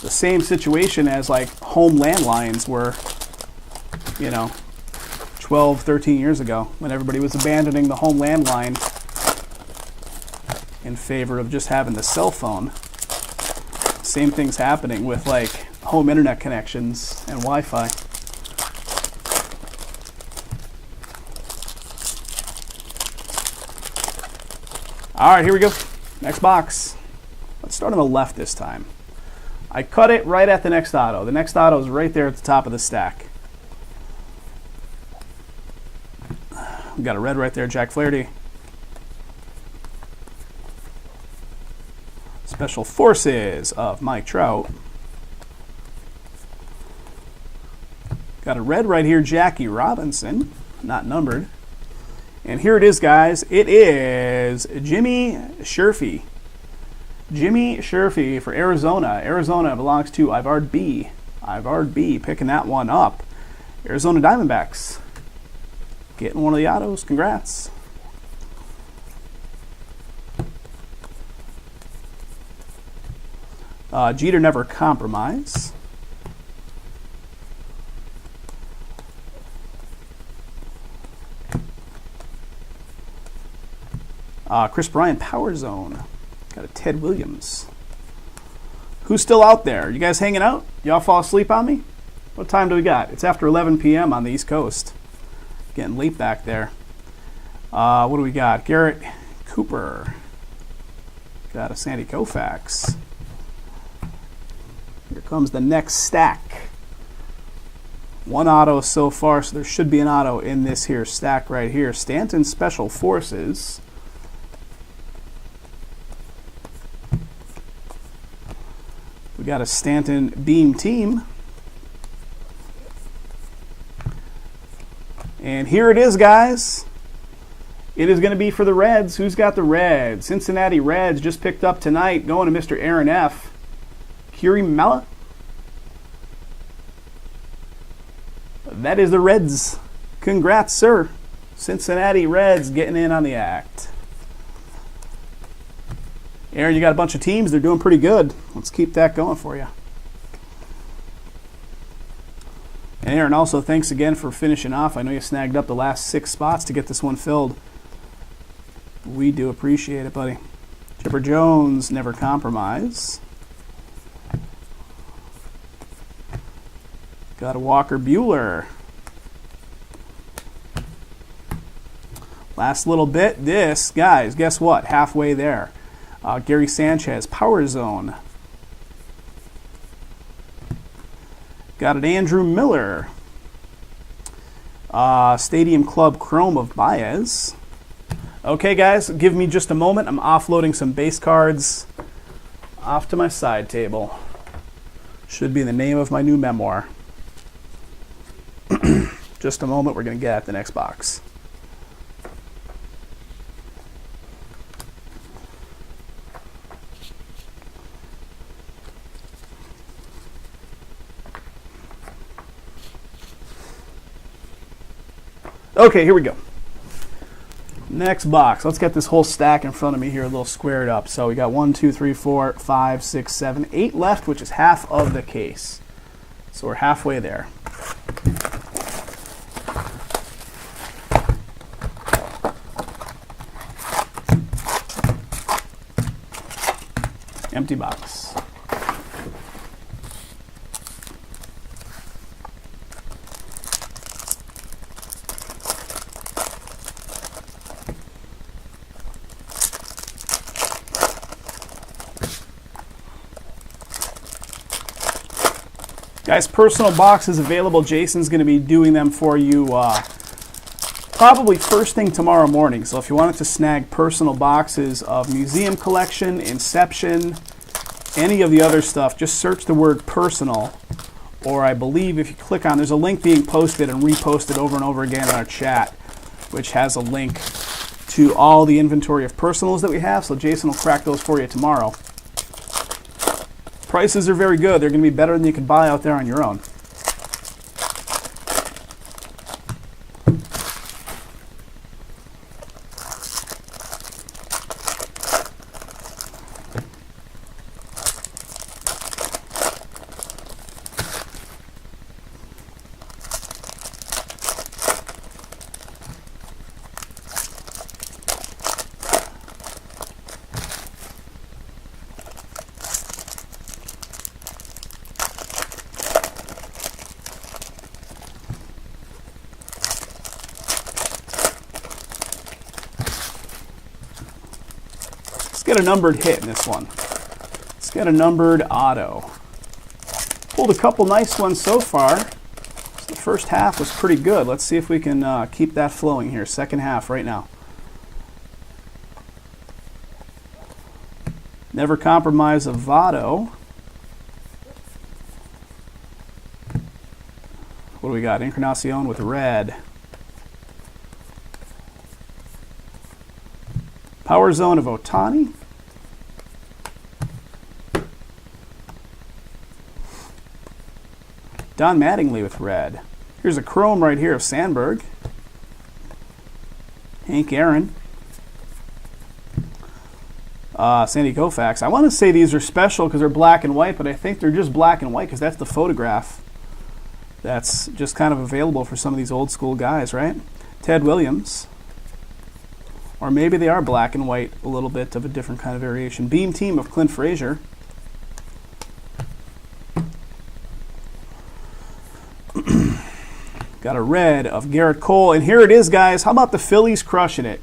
same situation as like home landlines were, you know, 12, 13 years ago, when everybody was abandoning the home landline in favor of just having the cell phone. Same thing's happening with like home internet connections and Wi-Fi. All right, here we go. Next box. Let's start on the left this time. I cut it right at the next auto. The next auto is right there at the top of the stack. We got a red right there, Jack Flaherty. Special Forces of Mike Trout. Got a red right here, Jackie Robinson, not numbered. And here it is, guys. It is Jimmy Sherfy. Jimmy Sherfy for Arizona. Arizona belongs to Ivard B. Ivard B picking that one up. Arizona Diamondbacks. Getting one of the autos. Congrats. Jeter never compromise. Chris Bryant Power Zone. Got a Ted Williams. Who's still out there? You guys hanging out? Y'all fall asleep on me? What time do we got? It's after 11 p.m. on the East Coast. Getting late back there. What do we got? Garrett Cooper. Got a Sandy Koufax. Here comes the next stack. One auto so far, so there should be an auto in this here stack right here. Stanton Special Forces. We got a Stanton Beam Team. And here it is, guys. It is going to be for the Reds. Who's got the Reds? Cincinnati Reds just picked up tonight, going to Mr. Aaron F. Curie Mella. That is the Reds. Congrats, sir. Cincinnati Reds getting in on the act. Aaron, you got a bunch of teams. They're doing pretty good. Let's keep that going for you. And Aaron, also thanks again for finishing off. I know you snagged up the last 6 spots to get this one filled. We do appreciate it, buddy. Chipper Jones, never compromise. Got a Walker Buehler. Last little bit. This, guys, guess what? Halfway there. Gary Sanchez, Power Zone. Got an Andrew Miller. Stadium Club Chrome of Baez. Okay, guys, give me just a moment. I'm offloading some base cards off to my side table. Should be the name of my new memoir. Just a moment, we're going to get at the next box. Okay, here we go. Next box. Let's get this whole stack in front of me here a little squared up. So we got 1, 2, 3, 4, 5, 6, 7, 8 left, which is half of the case. So we're halfway there. Empty box. Guys, personal boxes available. Jason's going to be doing them for you probably first thing tomorrow morning. So if you wanted to snag personal boxes of museum collection, Inception, any of the other stuff, just search the word personal. Or I believe if you click on, there's a link being posted and reposted over and over again in our chat, which has a link to all the inventory of personals that we have. So Jason will crack those for you tomorrow. Prices are very good. They're going to be better than you can buy out there on your own. Get a numbered hit in this one. Let's get a numbered auto. Pulled a couple nice ones so far. So the first half was pretty good. Let's see if we can keep that flowing here. Second half right now. Never compromise of Votto. What do we got? Encarnacion with red. Power Zone of Ohtani. Don Mattingly with red. Here's a chrome right here of Sandberg. Hank Aaron. Sandy Koufax. I want to say these are special because they're black and white, but I think they're just black and white because that's the photograph that's just kind of available for some of these old school guys, right? Ted Williams. Or maybe they are black and white, a little bit of a different kind of variation. Beam Team of Clint Frazier. Got a red of Garrett Cole. And here it is, guys. How about the Phillies crushing it?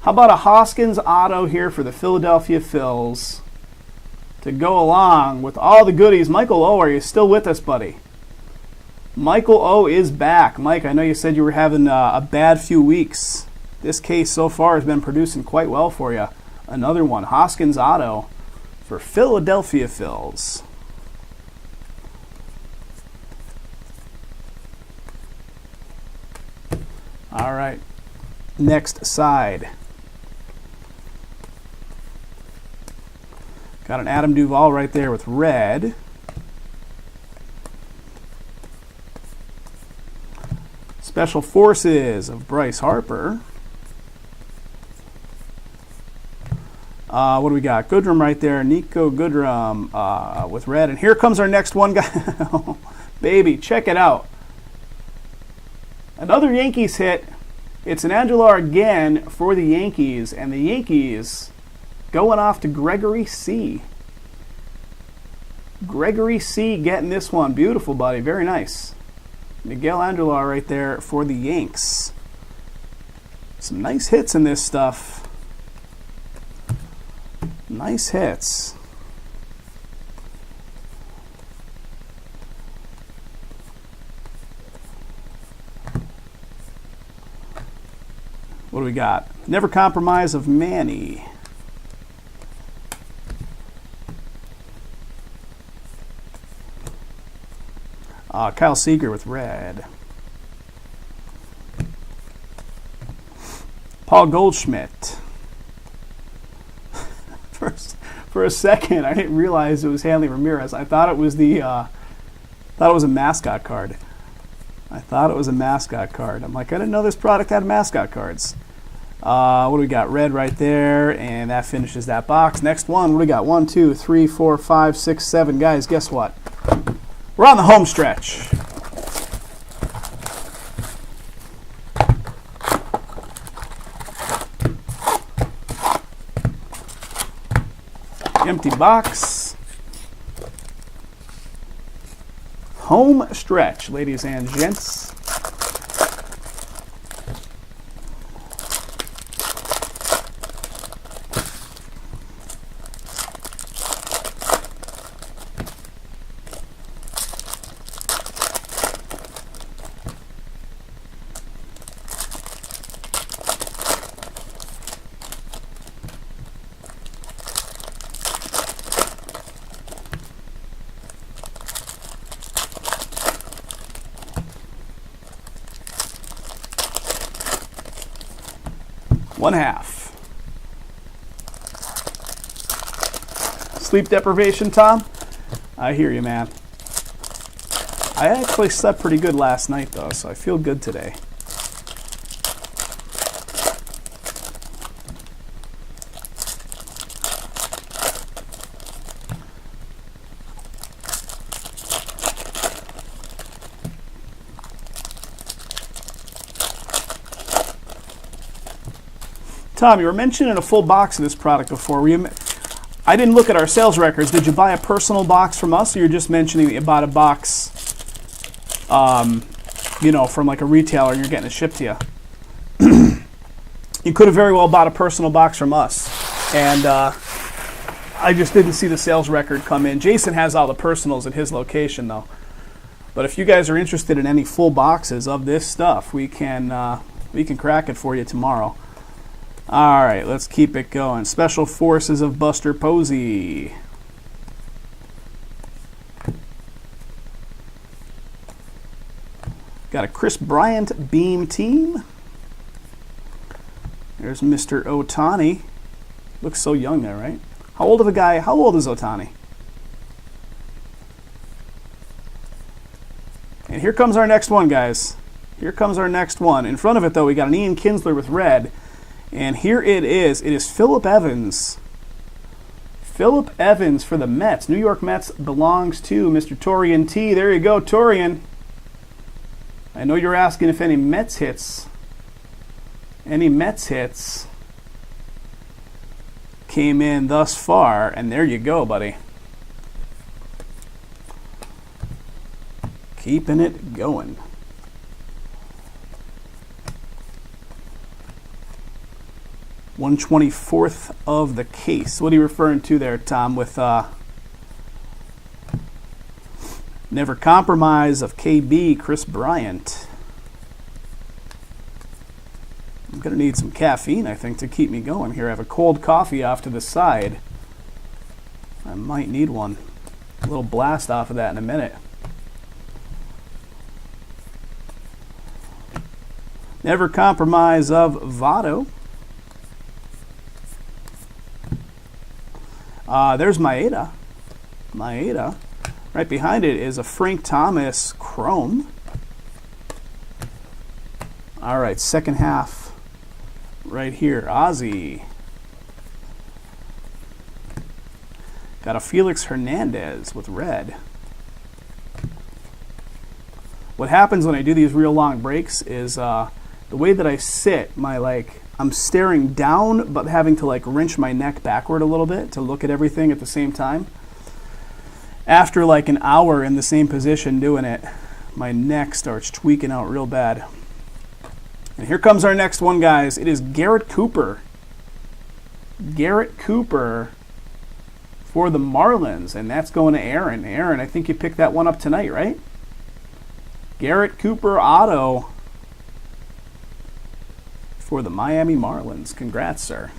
How about a Hoskins auto here for the Philadelphia Phils to go along with all the goodies? Michael O, are you still with us, buddy? Michael O is back. Mike, I know you said you were having a bad few weeks. This case so far has been producing quite well for you. Another one, Hoskins auto for Philadelphia Phils. All right, next side. Got an Adam Duvall right there with red. Special Forces of Bryce Harper. What do we got? Goodrum right there. Nico Goodrum with red. And here comes our next one, guy. Baby, check it out. Another Yankees hit. It's an Aguilar again for the Yankees. And the Yankees going off to Gregory C. Gregory C getting this one. Beautiful, buddy. Very nice. Miguel Aguilar right there for the Yanks. Some nice hits in this stuff. Nice hits. What do we got? Never Compromise of Manny. Kyle Seager with red. Paul Goldschmidt. For a second, I didn't realize it was Hanley Ramirez. I thought it was a mascot card. I'm like, I didn't know this product had mascot cards. What do we got? Red right there, and that finishes that box. Next one, what do we got? 1, 2, 3, 4, 5, 6, 7. Guys, guess what? We're on the home stretch. Empty box. Home stretch, ladies and gents. One half. Sleep deprivation, Tom? I hear you, man. I actually slept pretty good last night, though, so I feel good today. Tom, you were mentioning a full box of this product before. I didn't look at our sales records. Did you buy a personal box from us, or you're just mentioning that you bought a box, from like a retailer and you're getting it shipped to you? You could have very well bought a personal box from us, and I just didn't see the sales record come in. Jason has all the personals at his location, though. But if you guys are interested in any full boxes of this stuff, we can crack it for you tomorrow. All right, let's keep it going. Special Forces of Buster Posey. Got a Chris Bryant Beam team. There's Mr. Ohtani. Looks so young there, right? How old is Ohtani? And here comes our next one, guys. Here comes our next one. In front of it, though, we got an Ian Kinsler with red. And here it is. It is Phillip Evans. Phillip Evans for the Mets. New York Mets belongs to Mr. Torian T. There you go, Torian. I know you're asking if any Mets hits came in thus far, and there you go, buddy. Keeping it going. 1/24 of the case. What are you referring to there, Tom, with Never Compromise of KB, Chris Bryant? I'm going to need some caffeine, I think, to keep me going here. I have a cold coffee off to the side. I might need one. A little blast off of that in a minute. Never Compromise of Votto. There's Maeda. Right behind it is a Frank Thomas Chrome. All right, second half right here. Ozzy. Got a Felix Hernandez with red. What happens when I do these real long breaks is the way that I sit, I'm staring down but having to wrench my neck backward a little bit to look at everything at the same time. After an hour in the same position doing it, my neck starts tweaking out real bad. And here comes our next one, guys. It is Garrett Cooper. Garrett Cooper for the Marlins, and that's going to Aaron. Aaron, I think you picked that one up tonight, right? Garrett Cooper auto for the Miami Marlins. Congrats, sir.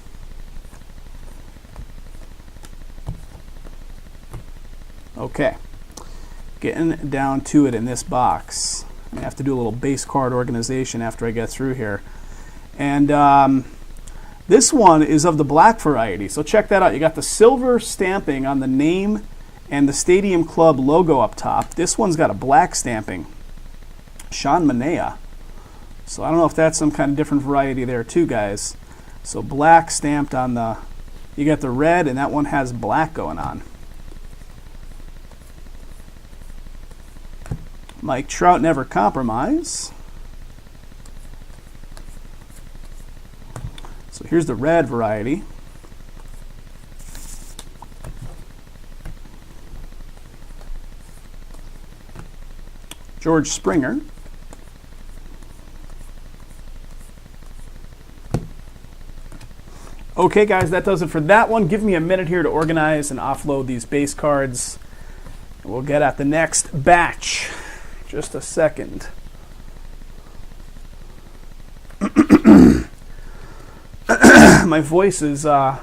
Okay, getting down to it in this box. I have to do a little base card organization after I get through here. And this one is of the black variety, so check that out. You got the silver stamping on the name and the Stadium Club logo up top. This one's got a black stamping. Sean Manaea. So I don't know if that's some kind of different variety there too, guys. So black stamped on the, you got the red, and that one has black going on. Mike Trout never compromise. So here's the red variety. George Springer. Okay, guys, that does it for that one. Give me a minute here to organize and offload these base cards. We'll get at the next batch. Just a second. My voice is, I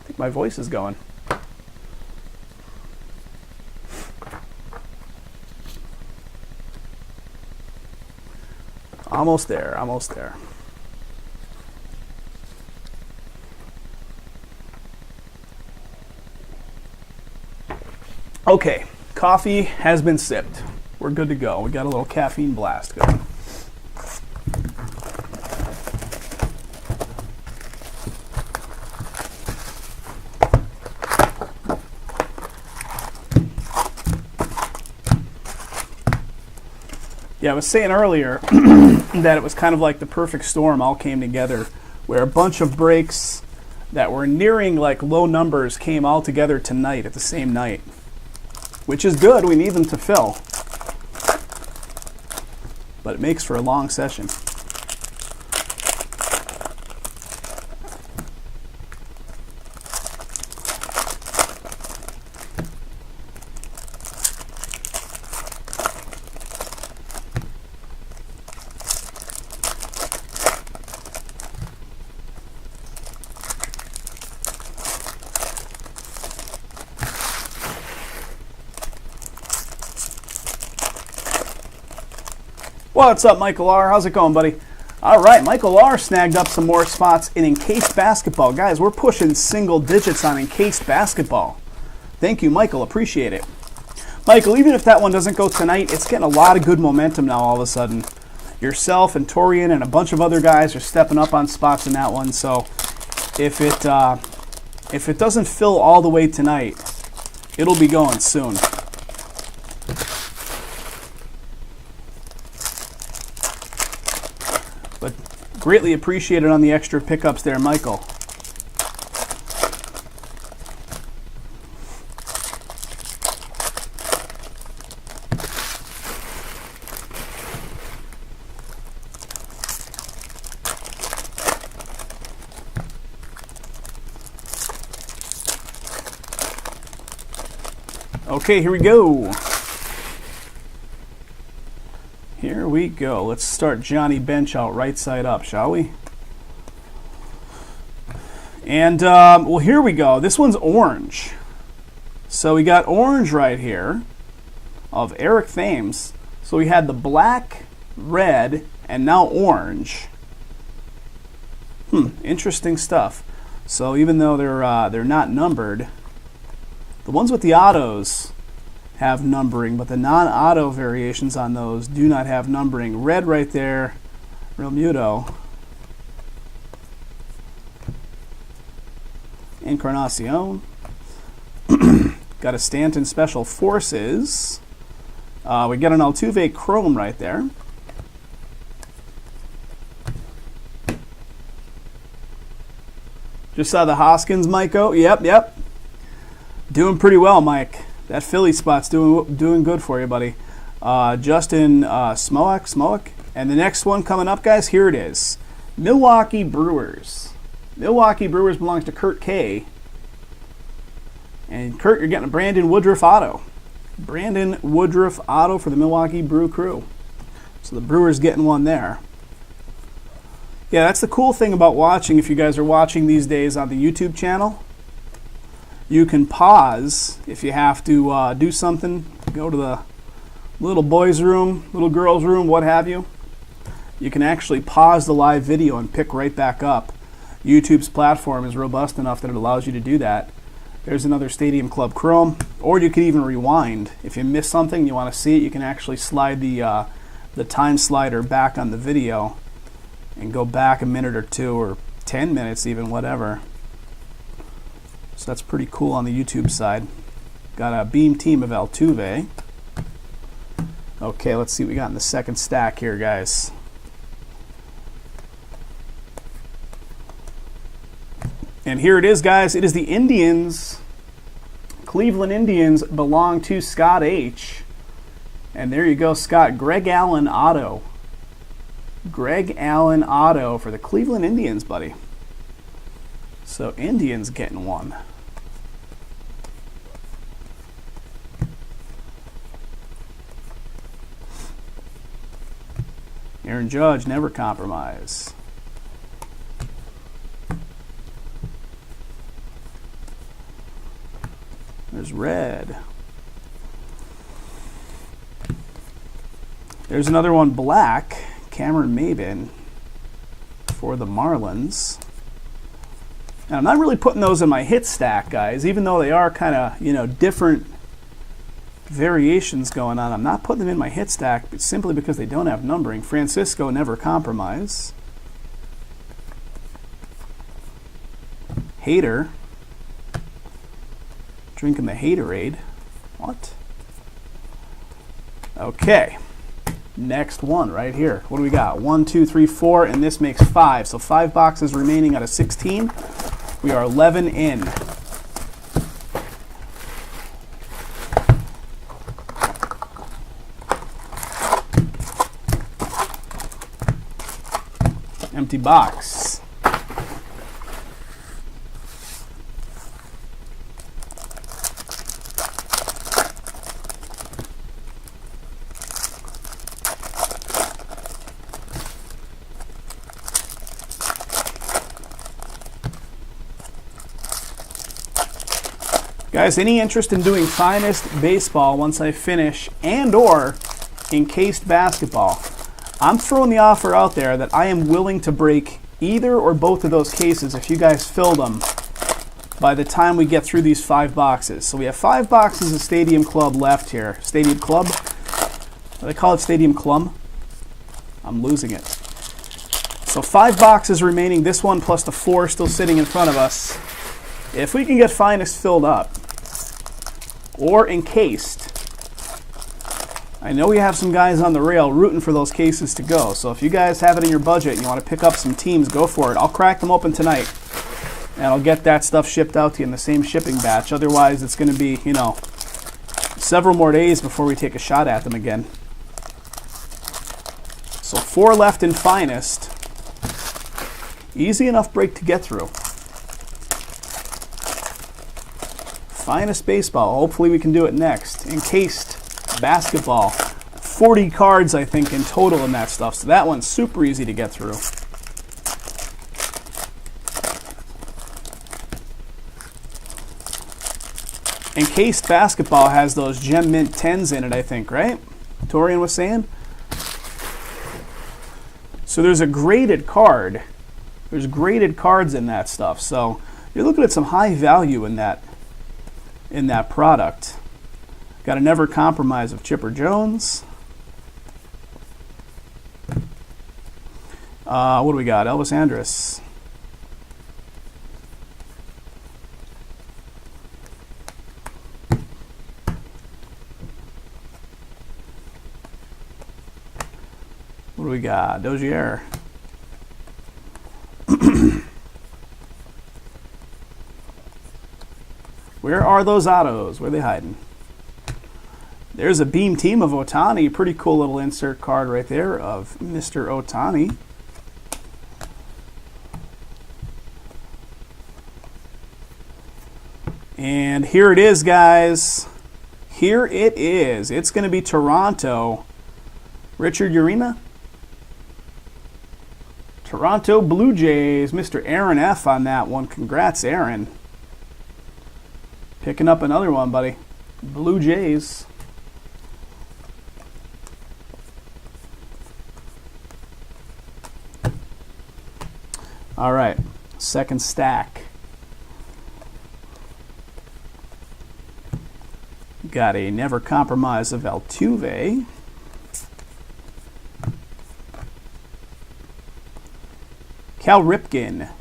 think my voice is going. Almost there, almost there. Okay, coffee has been sipped. We're good to go. We got a little caffeine blast going. Yeah, I was saying earlier that it was kind of like the perfect storm all came together, where a bunch of breaks that were nearing low numbers came all together tonight at the same night, which is good. We need them to fill. But it makes for a long session. What's up, Michael R? How's it going, buddy? All right, Michael R snagged up some more spots in encased basketball. Guys, we're pushing single digits on encased basketball. Thank you, Michael. Appreciate it. Michael, even if that one doesn't go tonight, it's getting a lot of good momentum now all of a sudden. Yourself and Torian and a bunch of other guys are stepping up on spots in that one. So if it doesn't fill all the way tonight, it'll be going soon. But greatly appreciated on the extra pickups there, Michael. Okay, here we go. Here we go. Let's start Johnny Bench out right side up, shall we? And, well, here we go. This one's orange. So we got orange right here of Eric Thames. So we had the black, red, and now orange. Interesting stuff. So even though they're not numbered, the ones with the autos have numbering, but the non-auto variations on those do not have numbering. Red right there, Real Muto. Encarnacion. Got a Stanton Special Forces. We got an Altuve Chrome right there. Just saw the Hoskins, Mike-O. Yep. Doing pretty well, Mike. That Philly spot's doing good for you, buddy. Justin Smoak. And the next one coming up, guys, here it is. Milwaukee Brewers. Milwaukee Brewers belongs to Kurt K. And Kurt, you're getting a Brandon Woodruff auto. Brandon Woodruff auto for the Milwaukee Brew Crew. So the Brewers getting one there. Yeah, that's the cool thing about watching. If you guys are watching these days on the YouTube channel, you can pause if you have to do something. Go to the little boys' room, little girls' room, what have you. You can actually pause the live video and pick right back up. YouTube's platform is robust enough that it allows you to do that. There's another Stadium Club Chrome. Or you could even rewind. If you miss something and you want to see it, you can actually slide the time slider back on the video and go back a minute or two, or 10 minutes even, whatever. So that's pretty cool on the YouTube side. Got a Beam Team of Altuve. Okay, let's see what we got in the second stack here, guys. And here it is, guys. It is the Indians. Cleveland Indians belong to Scott H. And there you go, Scott. Greg Allen auto. Greg Allen auto for the Cleveland Indians, buddy. So Indians getting one. Aaron Judge, never compromise. There's red. There's another one, black. Cameron Maybin for the Marlins. And I'm not really putting those in my hit stack, guys, even though they are kind of, different variations going on. I'm not putting them in my hit stack, but simply because they don't have numbering. Francisco, never compromise. Hater. Drinking the Haterade. What? Okay. Next one right here. What do we got? 1, 2, 3, 4, and this makes 5. So 5 boxes remaining out of 16. We are 11 in. Empty box. Guys, any interest in doing Finest Baseball once I finish, and or Encased Basketball? I'm throwing the offer out there that I am willing to break either or both of those cases if you guys fill them by the time we get through these 5 boxes. So we have 5 boxes of Stadium Club left here. Stadium Club? They call it Stadium Club. I'm losing it. So 5 boxes remaining, this one plus the 4 still sitting in front of us. If we can get Finest filled up, or encased, I know we have some guys on the rail rooting for those cases to go. So if you guys have it in your budget and you want to pick up some teams, go for it. I'll crack them open tonight, and I'll get that stuff shipped out to you in the same shipping batch. Otherwise, it's going to be, several more days before we take a shot at them again. So 4 left in Finest. Easy enough break to get through. Finest Baseball. Hopefully we can do it next. Encased Basketball. 40 cards, I think, in total in that stuff. So that one's super easy to get through. Encased Basketball has those Gem Mint 10s in it, I think, right? Torian was saying. So there's a graded card. There's graded cards in that stuff. So you're looking at some high value in that product. Got a Never Compromise of Chipper Jones. What do we got? Elvis Andrus. What do we got? Dozier. Where are those autos? Where are they hiding? There's a beam team of Ohtani. Pretty cool little insert card right there of Mr. Ohtani. And here it is, guys. Here it is. It's going to be Toronto. Richard Urena. Toronto Blue Jays. Mr. Aaron F. on that one. Congrats, Aaron. Picking up another one, buddy. Blue Jays. All right. Second stack. Got a Never Compromise of Altuve. Cal Ripken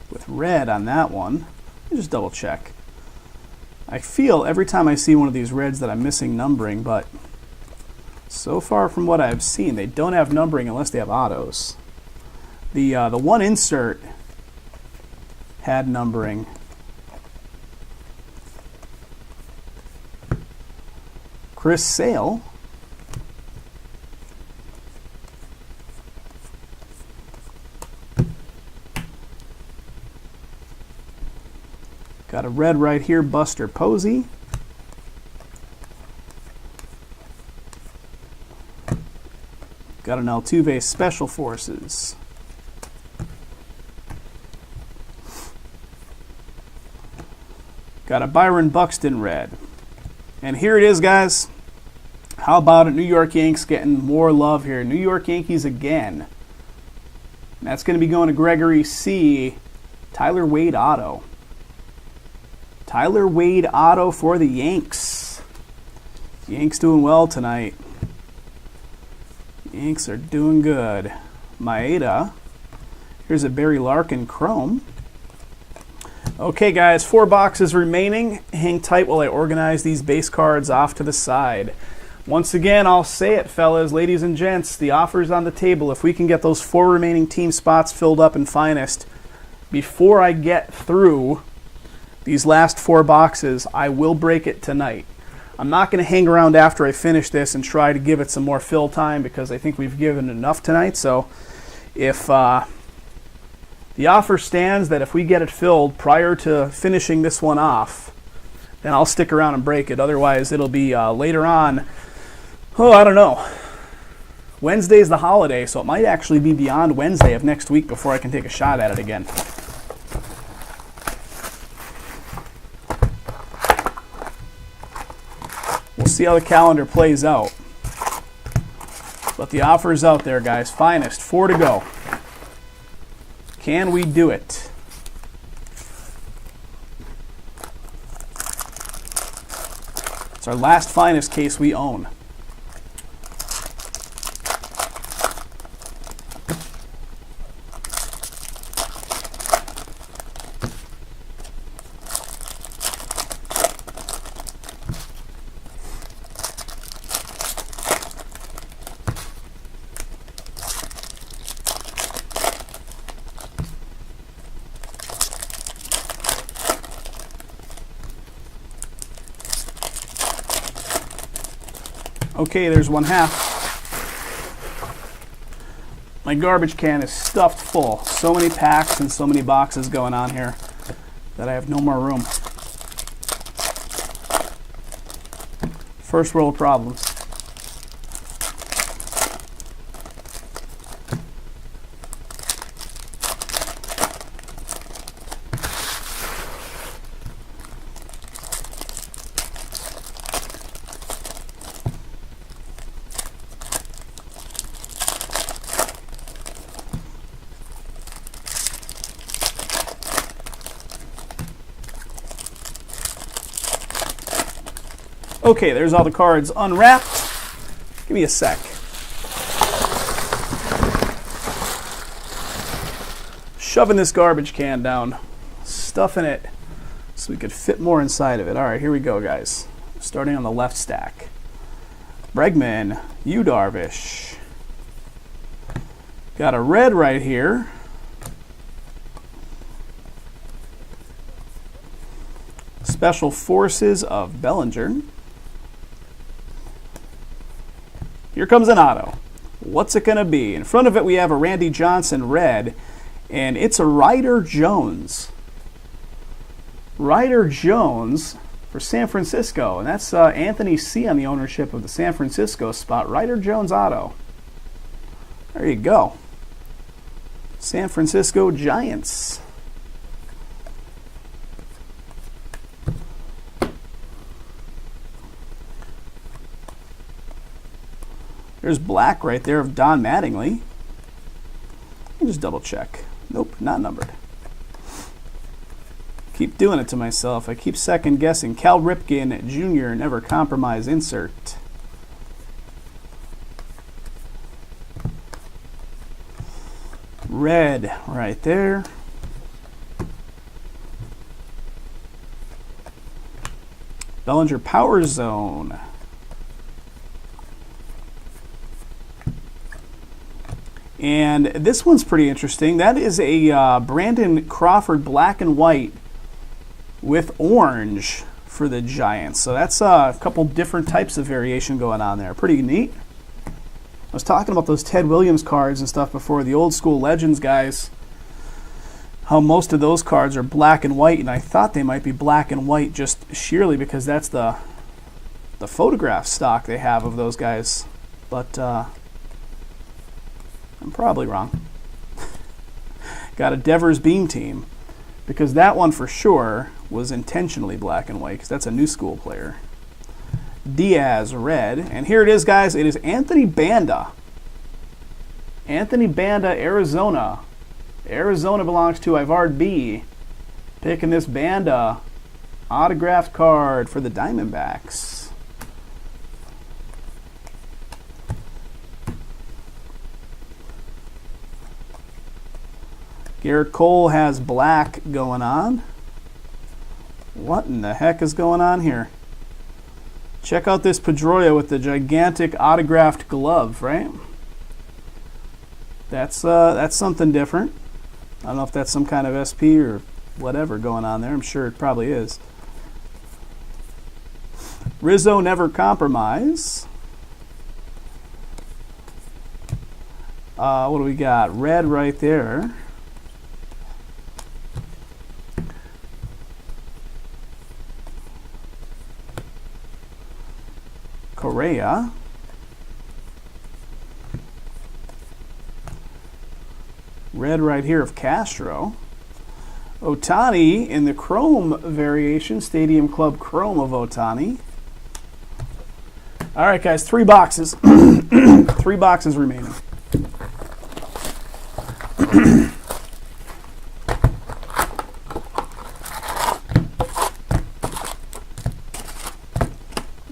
with red on that one. Let me just double check. I feel every time I see one of these reds that I'm missing numbering, but so far from what I've seen, they don't have numbering unless they have autos. The one insert had numbering. Chris Sale. Got a red right here, Buster Posey. Got an Altuve Special Forces. Got a Byron Buxton red. And here it is, guys. How about it? New York Yankees getting more love here. New York Yankees again. And that's going to be going to Gregory C. Tyler Wade auto. Tyler Wade auto for the Yanks. Yanks doing well tonight. Yanks are doing good. Maeda. Here's a Barry Larkin chrome. Okay, guys, 4 boxes remaining. Hang tight while I organize these base cards off to the side. Once again, I'll say it, fellas, ladies and gents, the offer's on the table. If we can get those 4 remaining team spots filled up in finest before I get through these last 4 boxes, I will break it tonight. I'm not going to hang around after I finish this and try to give it some more fill time because I think we've given enough tonight. So if the offer stands that if we get it filled prior to finishing this one off, then I'll stick around and break it. Otherwise, it'll be later on. Oh, I don't know. Wednesday's the holiday, so it might actually be beyond Wednesday of next week before I can take a shot at it again. We'll see how the calendar plays out. But the offer is out there, guys. Finest, 4 to go. Can we do it? It's our last finest case we own. Okay, there's 1/2. My garbage can is stuffed full. So many packs and so many boxes going on here that I have no more room. First world problems. Okay, there's all the cards unwrapped. Give me a sec. Shoving this garbage can down, stuffing it so we could fit more inside of it. All right, here we go, guys. Starting on the left stack. Bregman, Yu Darvish, Got a red right here. Special Forces of Bellinger. Here comes an auto. What's it going to be? In front of it we have a Randy Johnson red, and it's a Ryder Jones. Ryder Jones for San Francisco, and that's Anthony C. on the ownership of the San Francisco spot. Ryder Jones auto. There you go. San Francisco Giants. There's black right there of Don Mattingly. Let me just double check. Nope, not numbered. Keep doing it to myself. I keep second guessing. Cal Ripken Jr. Never compromise insert. Red right there. Bellinger Power Zone. And this one's pretty interesting. That is a Brandon Crawford black and white with orange for the Giants. So that's a couple different types of variation going on there. Pretty neat. I was talking about those Ted Williams cards and stuff before, the old school Legends guys, how most of those cards are black and white, and I thought they might be black and white just sheerly because that's the photograph stock they have of those guys. But I'm probably wrong. Got a Devers Beam team, because that one for sure was intentionally black and white, because that's a new school player. Diaz red, and here it is, guys. It is Anthony Banda. Anthony Banda, Arizona. Arizona belongs to Ivard B. Picking this Banda autographed card for the Diamondbacks. Garrett Cole has black going on. What in the heck is going on here? Check out this Pedroia with the gigantic autographed glove, right? That's something different. I don't know if that's some kind of SP or whatever going on there. I'm sure it probably is. Rizzo Never Compromise. What do we got? Red right there. Correa. Red right here of Castro. Ohtani in the chrome variation, Stadium Club chrome of Ohtani. All right, guys, 3 boxes. 3 boxes remaining.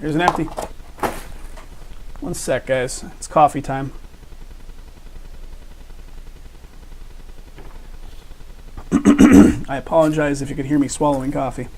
Here's an empty. One sec, guys. It's coffee time. I apologize if you could hear me swallowing coffee.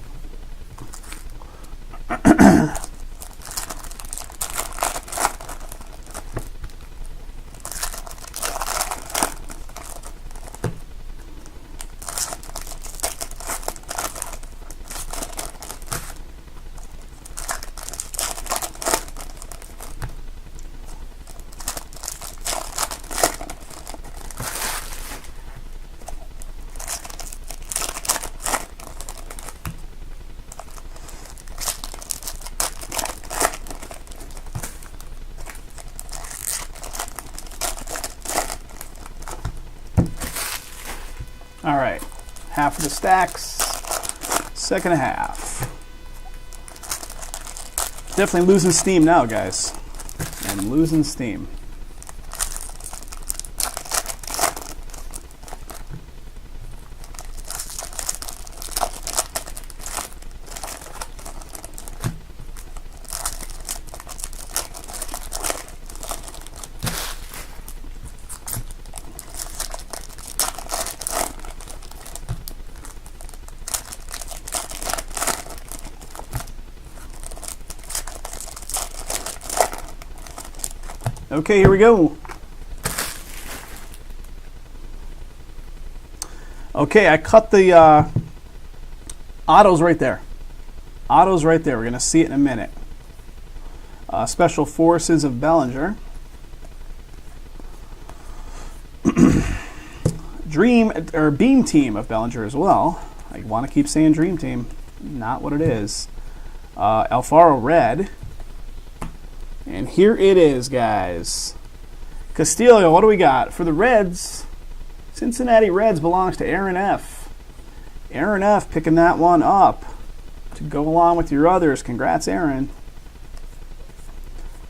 All right, half of the stacks, second half. Definitely losing steam now, guys. I'm losing steam. Okay, here we go. Okay, I cut the autos right there. Autos right there. We're going to see it in a minute. Special Forces of Bellinger. Dream or Beam Team of Bellinger as well. I want to keep saying Dream Team. Not what it is. Alfaro Red. And here it is, guys. Castillo, what do we got? For the Reds, Cincinnati Reds belongs to Aaron F. Aaron F. picking that one up to go along with your others. Congrats, Aaron.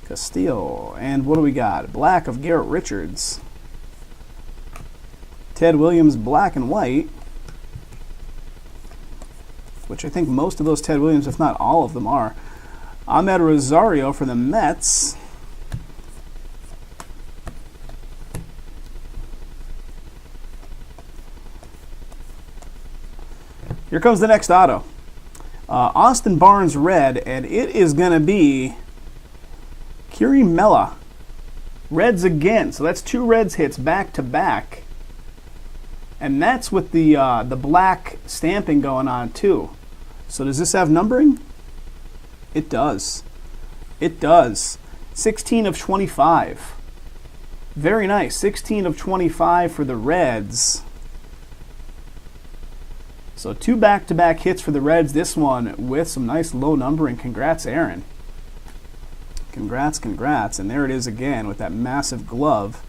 Castillo. And what do we got? Black of Garrett Richards. Ted Williams, black and white. Which I think most of those Ted Williams, if not all of them, are. Ahmed Rosario for the Mets. Here comes the next auto. Austin Barnes red, and it is going to be Kiri Mella. Reds again. So that's 2 Reds hits back to back. And that's with the black stamping going on too. So does this have numbering? It does. It does. 16 of 25. Very nice. 16 of 25 for the Reds. So 2 back-to-back hits for the Reds. This one with some nice low numbering. Congrats, Aaron. Congrats, congrats. And there it is again with that massive glove.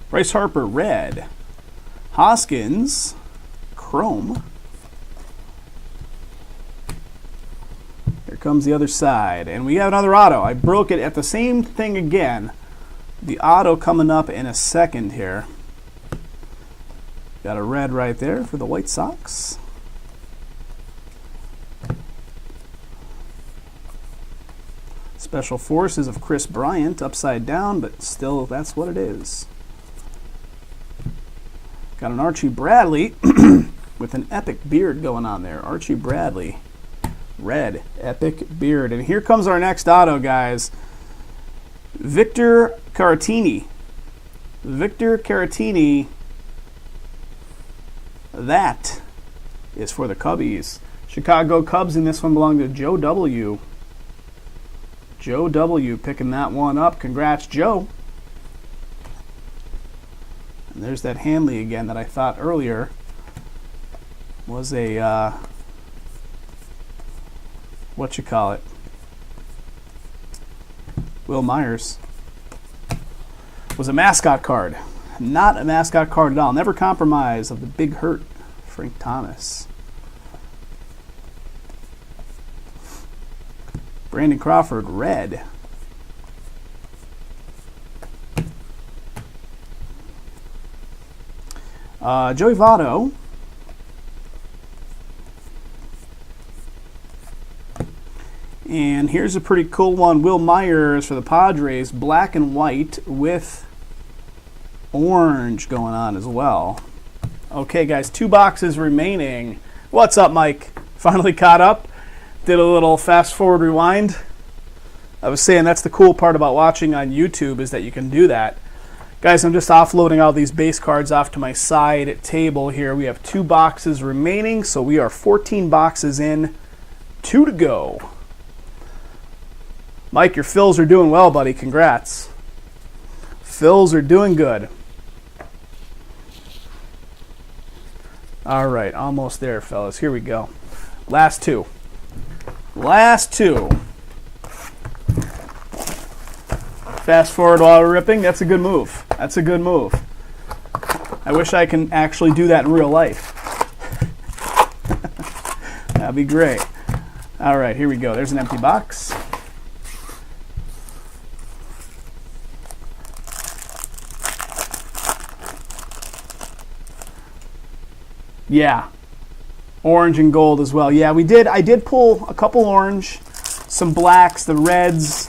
Bryce Harper, red. Hoskins, chrome. Here comes the other side. And we have another auto. I broke it at the same thing again. The auto coming up in a second here. Got a red right there for the White Sox. Special Forces of Chris Bryant, upside down, but still that's what it is. Got an Archie Bradley with an epic beard going on there. Archie Bradley, red, epic beard. And here comes our next auto, guys. Victor Caratini. Victor Caratini. That is for the Cubbies. Chicago Cubs, and this one belonged to Joe W. Joe W. picking that one up. Congrats, Joe. And there's that Hanley again that I thought earlier was a, Will Myers. Was a mascot card. Not a mascot card at all. Never compromise of the Big Hurt, Frank Thomas. Brandon Crawford, red. Joey Votto. And here's a pretty cool one. Will Myers for the Padres, black and white with orange going on as well. Okay, guys, 2 boxes remaining. What's up, Mike? Finally caught up. Did a little fast forward rewind. I was saying that's the cool part about watching on YouTube is that you can do that. Guys, I'm just offloading all these base cards off to my side table here. We have 2 boxes remaining, so we are 14 boxes in, 2 to go. Mike, your fills are doing well, buddy. Congrats. Fills are doing good. All right, almost there, fellas. Here we go. Last 2. Last 2. Fast forward while we're ripping. That's a good move. That's a good move. I wish I can actually do that in real life. That'd be great. All right, here we go. There's an empty box. Yeah. Orange and gold as well. Yeah, we did. I did pull a couple orange, some blacks, the reds.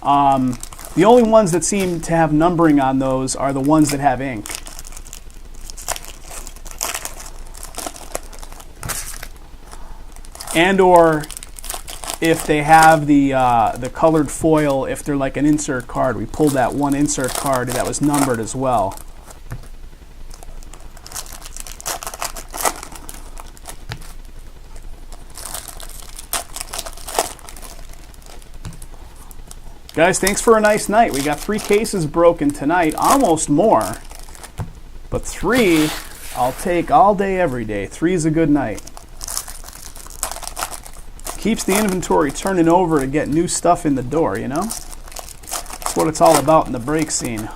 The only ones that seem to have numbering on those are the ones that have ink. And or if they have the colored foil, if they're like an insert card. We pulled that one insert card that was numbered as well. Guys, thanks for a nice night. We got 3 cases broken tonight, almost more. But 3, I'll take all day, every day. 3 is a good night. Keeps the inventory turning over to get new stuff in the door, you know? That's what it's all about in the break scene.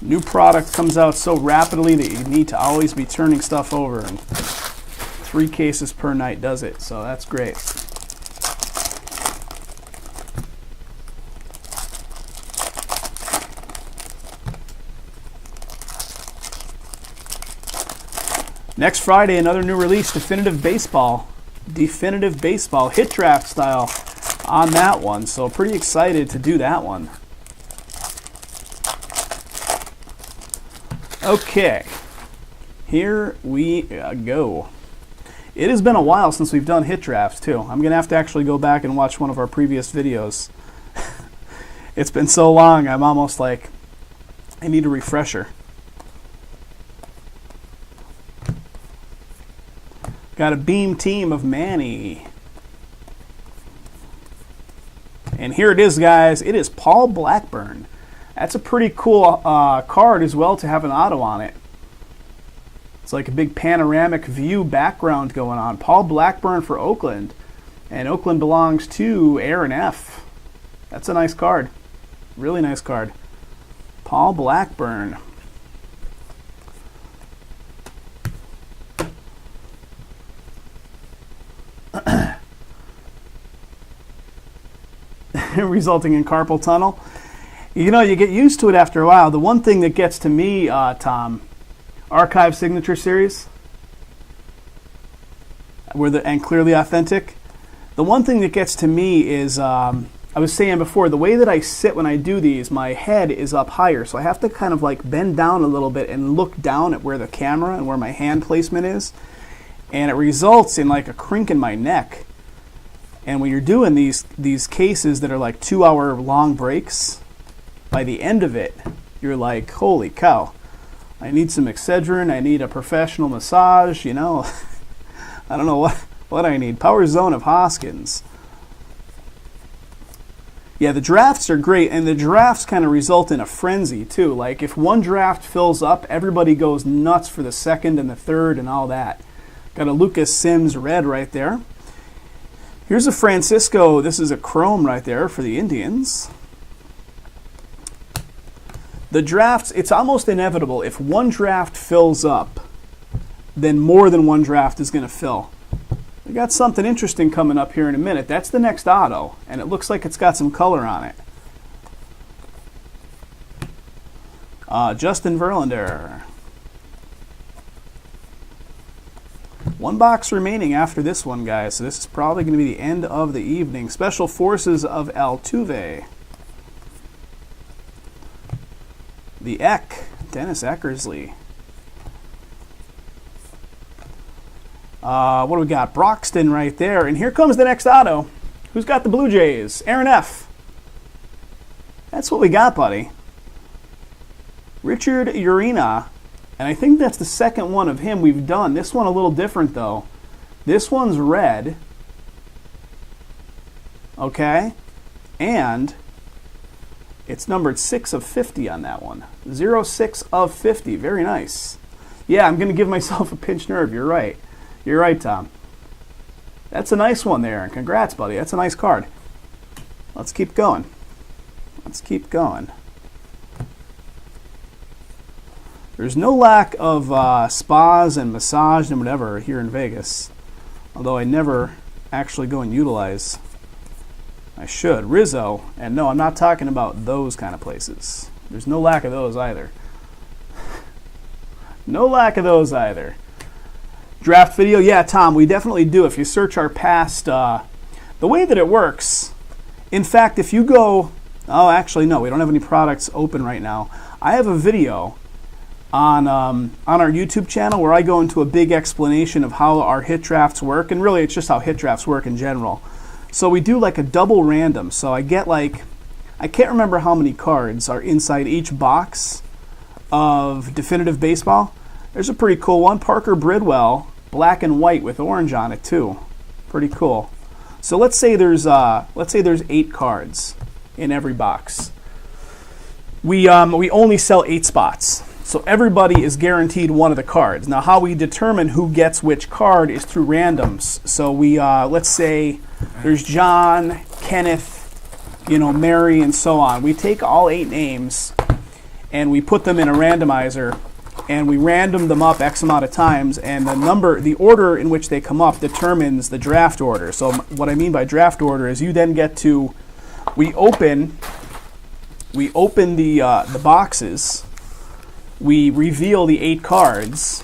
New product comes out so rapidly that you need to always be turning stuff over. And 3 cases per night does it, so that's great. Next Friday, another new release, Definitive Baseball. Definitive Baseball, hit draft style on that one. So pretty excited to do that one. Okay, here we go. It has been a while since we've done hit drafts too. I'm going to have to actually go back and watch one of our previous videos. It's been so long, I'm almost like, I need a refresher. Got a beam team of Manny. And here it is, guys. It is Paul Blackburn. That's a pretty cool card as well to have an auto on it. It's like a big panoramic view background going on. Paul Blackburn for Oakland. And Oakland belongs to Aaron F. That's a nice card. Really nice card. Paul Blackburn. Resulting in carpal tunnel. You know, you get used to it after a while. The one thing that gets to me, Tom, Archive Signature Series, and Clearly Authentic. The one thing that gets to me is, I was saying before, the way that I sit when I do these, my head is up higher, so I have to kind of like bend down a little bit and look down at where the camera and where my hand placement is, and it results in like a crink in my neck. And when you're doing these cases that are like 2-hour long breaks, by the end of it, you're like, holy cow, I need some Excedrin, I need a professional massage, you know. I don't know what I need. Power Zone of Hoskins. Yeah, the drafts are great, and the drafts kind of result in a frenzy too. Like if one draft fills up, everybody goes nuts for the second and the third and all that. Got a Lucas Sims red right there. Here's a Francisco. This is a chrome right there for the Indians. The drafts, it's almost inevitable. If one draft fills up, then more than one draft is going to fill. We got something interesting coming up here in a minute. That's the next auto, and it looks like it's got some color on it. Justin Verlander. 1 box remaining after this one, guys. So this is probably going to be the end of the evening. Special Forces of Altuve. The Eck, Dennis Eckersley. What do we got? Broxton right there. And here comes the next auto. Who's got the Blue Jays? Aaron F. That's what we got, buddy. Richard Urena. And I think that's the second one of him we've done. This one a little different, though. This one's red. Okay. And it's numbered 6 of 50 on that one. 06 of 50. Very nice. Yeah, I'm going to give myself a pinched nerve. You're right. You're right, Tom. That's a nice one there. And congrats, buddy. That's a nice card. Let's keep going. Let's keep going. There's no lack of spas and massage and whatever here in Vegas. Although I never actually go and utilize. I should. Rizzo. And no, I'm not talking about those kind of places. There's no lack of those either. No lack of those either. Draft video? Yeah, Tom, we definitely do. If you search our past, the way that it works, in fact, if you go, oh, actually, no, we don't have any products open right now. I have a video on our YouTube channel where I go into a big explanation of how our hit drafts work, and really it's just how hit drafts work in general. So we do like a double random. So I get like, I can't remember how many cards are inside each box of Definitive Baseball. There's a pretty cool one, Parker Bridwell, black and white with orange on it too. Pretty cool. So let's say there's 8 cards in every box. We only sell 8 spots. So everybody is guaranteed one of the cards. Now how we determine who gets which card is through randoms. So we let's say there's John, Kenneth, Mary, and so on. We take all 8 names and we put them in a randomizer and we random them up X amount of times, and the order in which they come up determines the draft order. So what I mean by draft order is you then get to, we open the boxes, we reveal the 8 cards,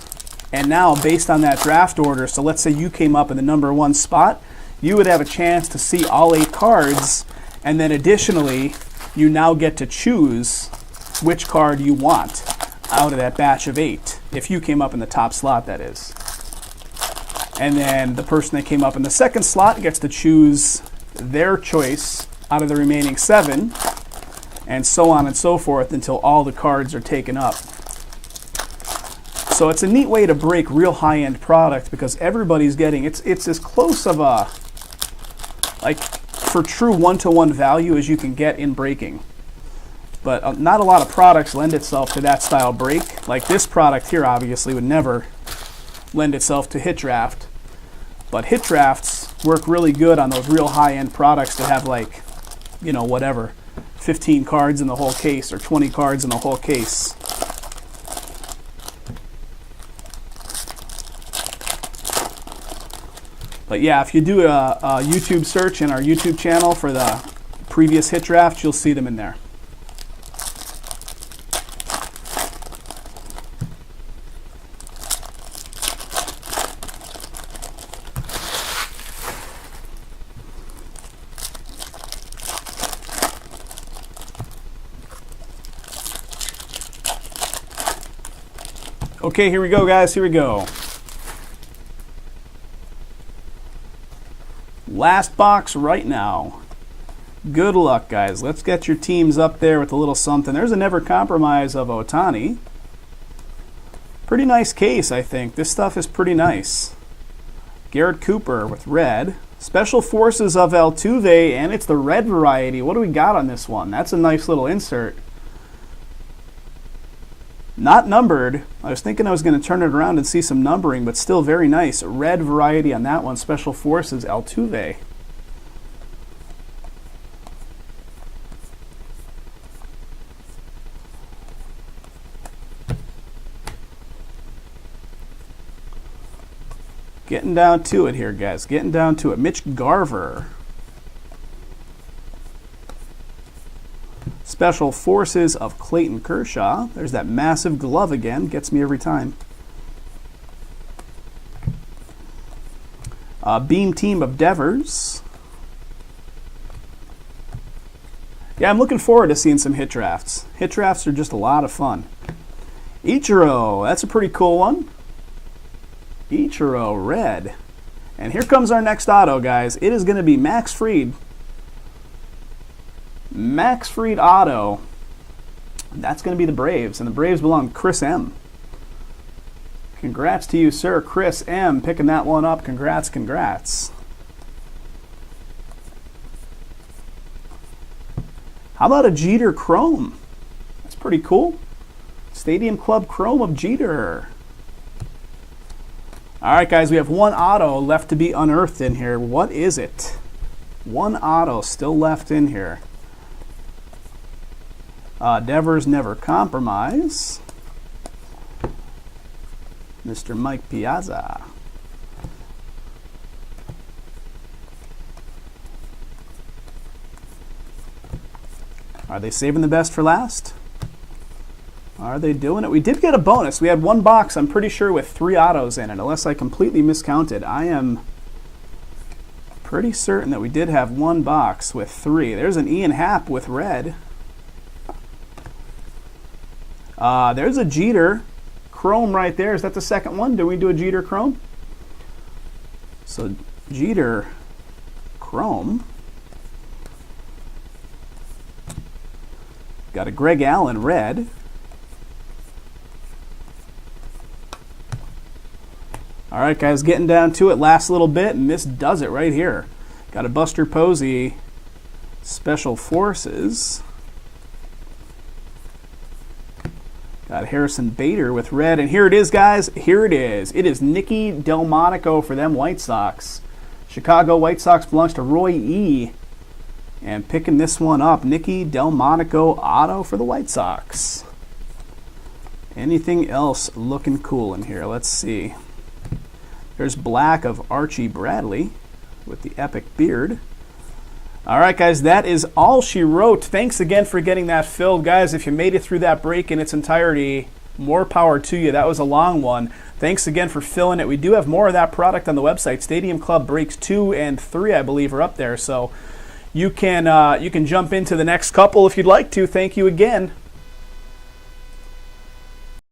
and now based on that draft order, so let's say you came up in the number 1 spot, you would have a chance to see all 8 cards, and then additionally, you now get to choose which card you want out of that batch of 8, if you came up in the top slot, that is. And then the person that came up in the second slot gets to choose their choice out of the remaining 7, and so on and so forth until all the cards are taken up. So it's a neat way to break real high-end product because everybody's getting, it's as close of a, like, for true one-to-one value as you can get in breaking. But not a lot of products lend itself to that style break. Like this product here obviously would never lend itself to hit draft. But hit drafts work really good on those real high-end products that have like, whatever, 15 cards in the whole case or 20 cards in the whole case. But yeah, if you do a YouTube search in our YouTube channel for the previous hit drafts, you'll see them in there. Okay, here we go, guys. Here we go. Last box right now. Good luck, guys. Let's get your teams up there with a little something. There's a Never Compromise of Ohtani. Pretty nice case, I think. This stuff is pretty nice. Garrett Cooper with red. Special Forces of Altuve, and it's the red variety. What do we got on this one? That's a nice little insert. Not numbered. I was thinking I was going to turn it around and see some numbering, but still very nice. Red variety on that one. Special Forces Altuve. Getting down to it here, guys. Getting down to it. Mitch Garver. Special Forces of Clayton Kershaw. There's that massive glove again. Gets me every time. Beam Team of Devers. Yeah, I'm looking forward to seeing some hit drafts. Hit drafts are just a lot of fun. Ichiro. That's a pretty cool one. Ichiro red. And here comes our next auto, guys. It is going to be Max Fried. Max Fried auto. That's going to be the Braves, and the Braves belong to Chris M. Congrats to you, sir. Chris M. picking that one up. Congrats, congrats. How about a Jeter Chrome? That's pretty cool. Stadium Club Chrome of Jeter. All right, guys, we have one auto left to be unearthed in here. What is it? One auto still left in here. Devers Never Compromise. Mr. Mike Piazza. Are they saving the best for last? Are they doing it? We did get a bonus. We had one box, I'm pretty sure, with 3 autos in it, unless I completely miscounted. I am pretty certain that we did have one box with 3. There's an Ian Happ with red. There's a Jeter Chrome right there. Is that the second one? Did we do a Jeter Chrome? So Jeter Chrome. Got a Greg Allen red. All right, guys, getting down to it. Last little bit, and this does it right here. Got a Buster Posey Special Forces. Got Harrison Bader with red. And here it is, guys. Here it is. It is Nicky Delmonico for them White Sox. Chicago White Sox belongs to Roy E. And picking this one up, Nicky Delmonico auto for the White Sox. Anything else looking cool in here? Let's see. There's black of Archie Bradley with the epic beard. All right, guys, that is all she wrote. Thanks again for getting that filled. Guys, if you made it through that break in its entirety, more power to you. That was a long one. Thanks again for filling it. We do have more of that product on the website. Stadium Club Breaks 2 and 3, I believe, are up there. So you can jump into the next couple if you'd like to. Thank you again.